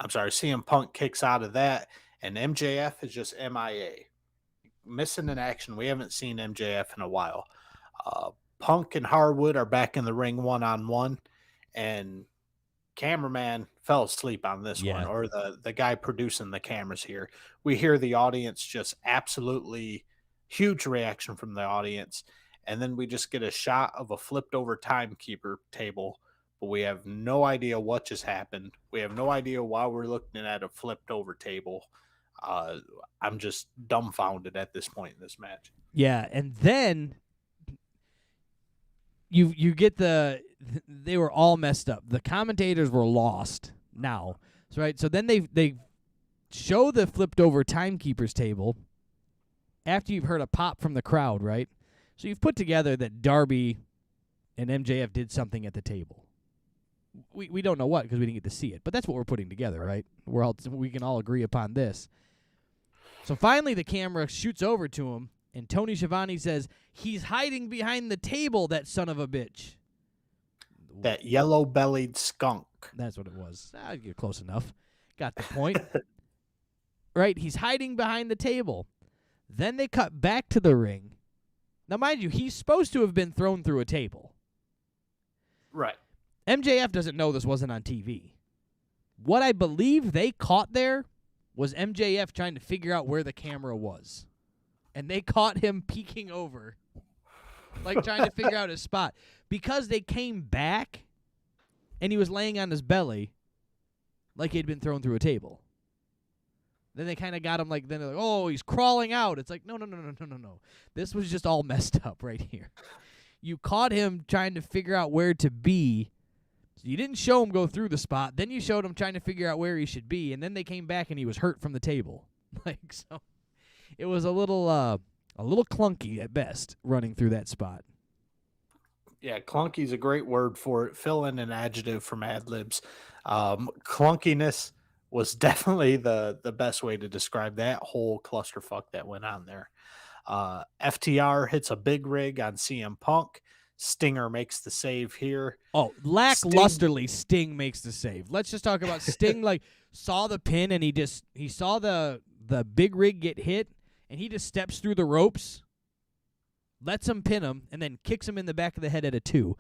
CM Punk kicks out of that, and MJF is just MIA. Missing in action. We haven't seen MJF in a while. Punk and Harwood are back in the ring one-on-one, and cameraman fell asleep on this one, or the guy producing the cameras here. We hear the audience just absolutely huge reaction from the audience, and then we just get a shot of a flipped over timekeeper table, but we have no idea what just happened. We have no idea why we're looking at a flipped over table. I'm just dumbfounded at this point in this match. Yeah, and then you get they were all messed up. The commentators were lost now. So, right? So then they show the flipped over timekeepers table after you've heard a pop from the crowd, right? So you've put together that Darby and MJF did something at the table. We don't know what because we didn't get to see it, but that's what we're putting together, right? We can all agree upon this. So finally the camera shoots over to him, and Tony Schiavone says, he's hiding behind the table, that son of a bitch. That yellow-bellied skunk. That's what it was. You're close enough. Got the point. Right, he's hiding behind the table. Then they cut back to the ring. Now, mind you, he's supposed to have been thrown through a table. Right. MJF doesn't know this wasn't on TV. What I believe they caught there was MJF trying to figure out where the camera was. And they caught him peeking over, like trying to figure out his spot. Because they came back, and he was laying on his belly like he'd been thrown through a table. Then they kind of got him then they're like, oh, he's crawling out. It's like, no. This was just all messed up right here. You caught him trying to figure out where to be, So you didn't show him go through the spot. Then you showed him trying to figure out where he should be, and then they came back and he was hurt from the table. So it was a little clunky at best running through that spot. Yeah, clunky is a great word for it. Fill in an adjective from Ad Libs. Clunkiness was definitely the best way to describe that whole clusterfuck that went on there. FTR hits a big rig on CM Punk. Stinger makes the save here. Oh, lacklusterly, Sting makes the save. Let's just talk about Sting. Saw the pin and he saw the big rig get hit, and he just steps through the ropes, lets him pin him, and then kicks him in the back of the head at a 2.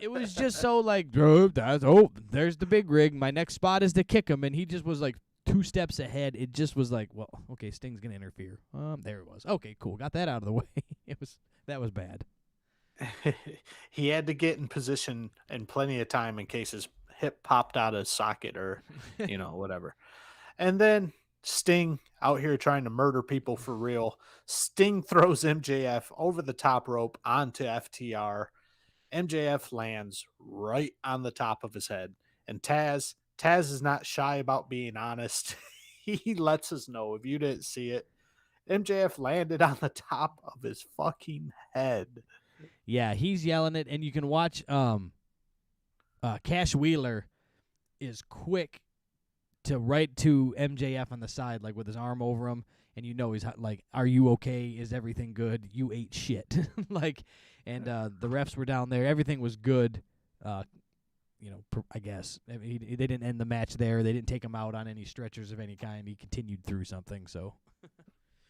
It was just so there's the big rig. My next spot is to kick him, and he just was 2 steps ahead. It just was well, okay, Sting's gonna interfere. There it was. Okay, cool, got that out of the way. That was bad. He had to get in position in plenty of time in case his hip popped out of his socket or whatever. And then Sting out here trying to murder people for real. Sting throws MJF over the top rope onto FTR. MJF lands right on the top of his head. And Taz is not shy about being honest. He lets us know, if you didn't see it, MJF landed on the top of his fucking head. Yeah, he's yelling it, and you can watch Cash Wheeler is quick to right to MJF on the side, with his arm over him, and he's are you okay? Is everything good? You ate shit. And the refs were down there. Everything was good. I guess. I mean, they didn't end the match there. They didn't take him out on any stretchers of any kind. He continued through something, so.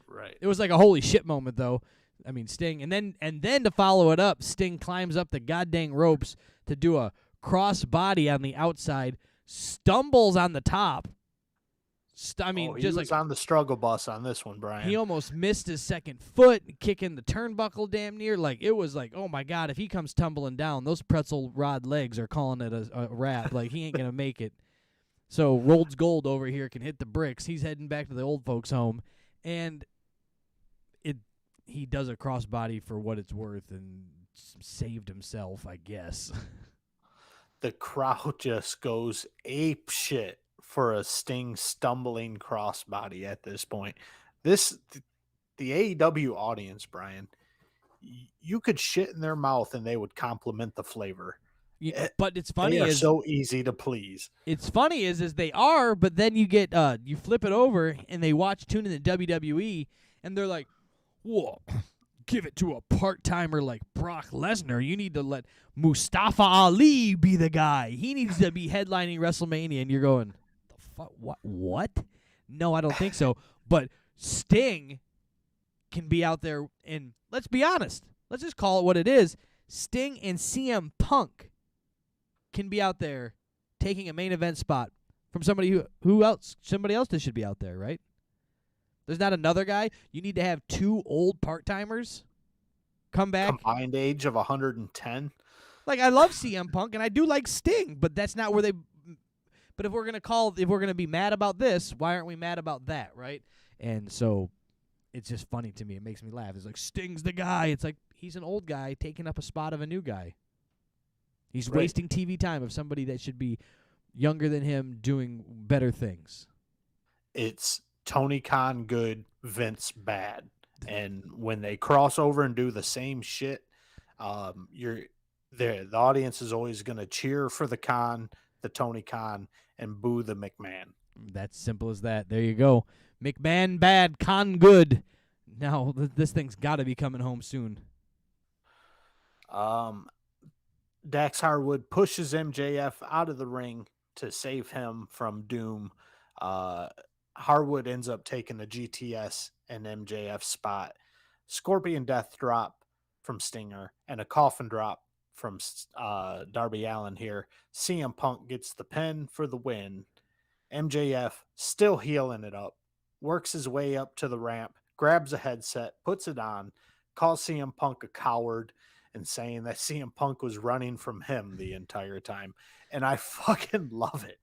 Right. It was a holy shit moment, though. I mean, Sting, and then to follow it up, Sting climbs up the goddamn ropes to do a cross body on the outside, stumbles on the top. He was on the struggle bus on this one, Brian. He almost missed his second foot, kicking the turnbuckle damn near. It was oh my God, if he comes tumbling down, those pretzel rod legs are calling it a wrap. He ain't going to make it. So Rhodes Gold over here can hit the bricks. He's heading back to the old folks' home, and he does a crossbody for what it's worth and saved himself, I guess. The crowd just goes ape shit for a Sting stumbling crossbody at this point. The AEW audience, Brian, you could shit in their mouth and they would compliment the flavor. Yeah, but it's funny. They are so easy to please. It's funny is they are, but then you get you flip it over and they tune in the WWE and they're like, whoa, give it to a part-timer like Brock Lesnar. You need to let Mustafa Ali be the guy. He needs to be headlining WrestleMania. And you're going, the fuck? What? No, I don't think so. But Sting can be out there, and let's be honest. Let's just call it what it is. Sting and CM Punk can be out there taking a main event spot from somebody somebody else that should be out there, right? There's not another guy. You need to have 2 old part-timers come back. Combined age of 110. I love CM Punk, and I do like Sting, but that's not where they – but if we're going to be mad about this, why aren't we mad about that, right? And so it's just funny to me. It makes me laugh. It's Sting's the guy. It's he's an old guy taking up a spot of a new guy. He's wasting TV time of somebody that should be younger than him doing better things. It's Tony Khan good, Vince bad. And when they cross over and do the same shit, the audience is always going to cheer for the Tony Khan, and boo the McMahon. That's simple as that. There you go. McMahon bad, Khan good. Now, this thing's got to be coming home soon. Dax Harwood pushes MJF out of the ring to save him from doom. Harwood ends up taking the GTS and MJF spot. Scorpion Death drop from Stinger and a coffin drop from Darby Allin here. CM Punk gets the pin for the win. MJF still healing it up, works his way up to the ramp, grabs a headset, puts it on, calls CM Punk a coward, and saying that CM Punk was running from him the entire time. And I fucking love it.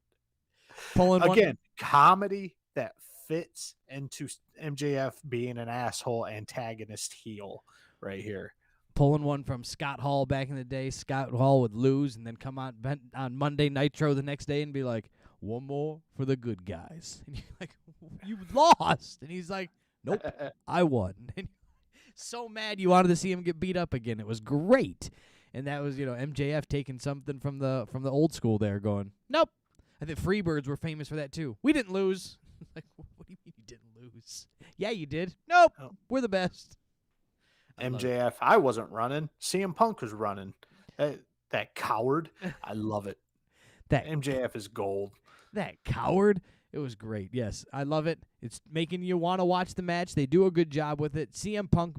Comedy that fits into MJF being an asshole antagonist heel right here. pulling one from Scott Hall back in the day. Scott Hall would lose and then come on Monday Nitro the next day and be like, one more for the good guys. And you're like, you lost. And he's like, nope, I won. And so mad you wanted to see him get beat up again. It was great. And that was, MJF taking something from the old school there going, nope. I think Freebirds were famous for that too. We didn't lose. Like, what do you mean you didn't lose? Yeah, you did. Nope, we're the best. MJF, I wasn't running. CM Punk was running. That coward. I love it. That MJF is gold. That coward. It was great. Yes, I love it. It's making you want to watch the match. They do a good job with it. CM Punk,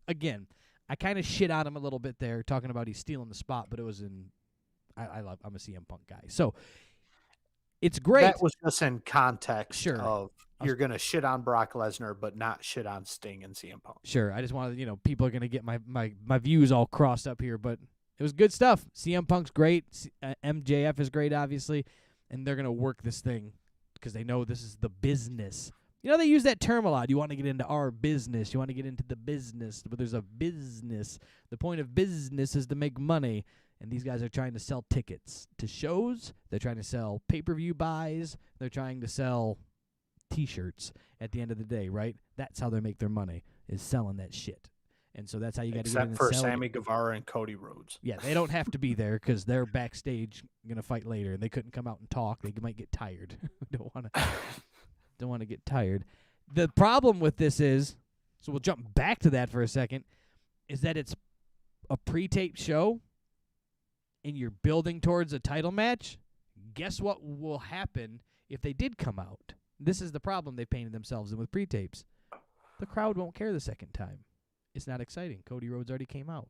again, I kind of shit on him a little bit there, talking about he's stealing the spot, but it was in. I'm a CM Punk guy, so it's great. That was just in context Sure. of you're going to shit on Brock Lesnar, but not shit on Sting and CM Punk. Sure. I just wanted, people are going to get my views all crossed up here, but it was good stuff. CM Punk's great. MJF is great, obviously, and they're going to work this thing because they know this is the business. They use that term a lot. You want to get into our business. You want to get into the business, but there's a business. The point of business is to make money. And these guys are trying to sell tickets to shows. They're trying to sell pay-per-view buys. They're trying to sell T-shirts at the end of the day, right? That's how they make their money, is selling that shit. And so that's how you got to get in and Except for sell Sammy it. Guevara and Cody Rhodes. Yeah, they don't have to be there because they're backstage going to fight later, and they couldn't come out and talk. They might get tired. Don't want to get tired. The problem with this is, so we'll jump back to that for a second, is that it's a pre-taped show, and you're building towards a title match. Guess what will happen if they did come out? This is the problem they painted themselves in with pre-tapes. The crowd won't care the second time. It's not exciting. Cody Rhodes already came out.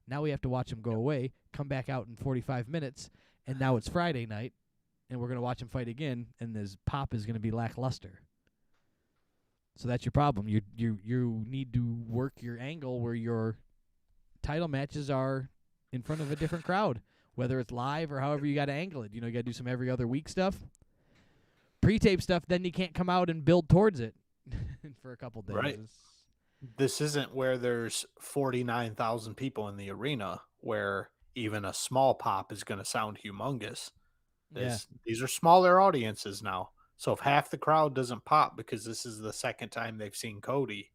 Now we have to watch him go away, come back out in 45 minutes, and now it's Friday night, and we're going to watch him fight again, and his pop is going to be lackluster. So that's your problem. You need to work your angle where your title matches are in front of a different crowd, whether it's live or however you got to angle it. You got to do some every other week stuff. Pre-tape stuff, then you can't come out and build towards it for a couple days. Right. This isn't where there's 49,000 people in the arena where even a small pop is going to sound humongous. These are smaller audiences now. So if half the crowd doesn't pop because this is the second time they've seen Cody,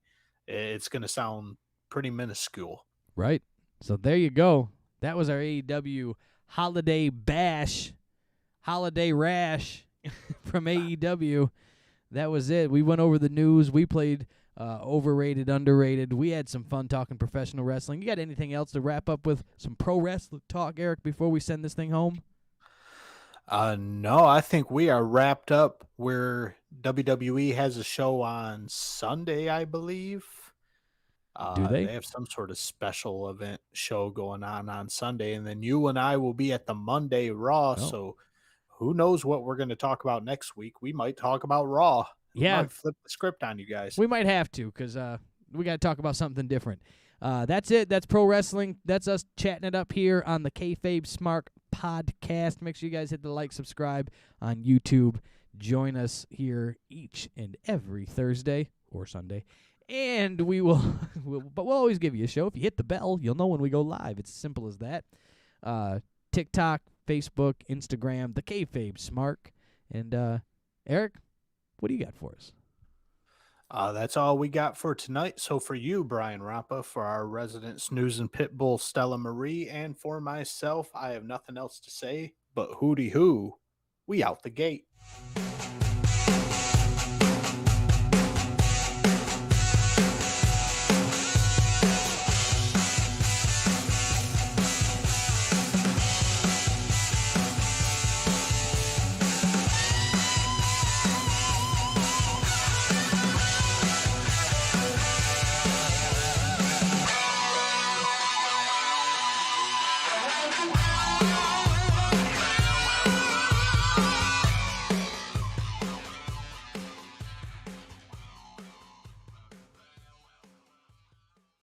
it's going to sound pretty minuscule. Right. So there you go. That was our AEW Holiday Rash from AEW. That was it. We went over the news. We played overrated, underrated. We had some fun talking professional wrestling. You got anything else to wrap up with some pro wrestling talk, Eric, before we send this thing home? No, I think we are wrapped up where WWE has a show on Sunday, I believe. Do they? They have some sort of special event show going on Sunday, and then you and I will be at the Monday Raw. Oh. So who knows what we're going to talk about next week? We might talk about Raw. Yeah. We might flip the script on you guys. We might have to because we got to talk about something different. That's it. That's pro wrestling. That's us chatting it up here on the KayFabe Smark podcast. Make sure you guys hit the like, subscribe on YouTube. Join us here each and every Thursday or Sunday. And we will, but we'll always give you a show. If you hit the bell, you'll know when we go live. It's as simple as that. TikTok, Facebook, Instagram, the KayFabe Smark. And Eric, what do you got for us? That's all we got for tonight. So for you, Brian Rampa, for our resident snooze and pitbull, Stella Marie, and for myself, I have nothing else to say, but hooty hoo, we out the gate.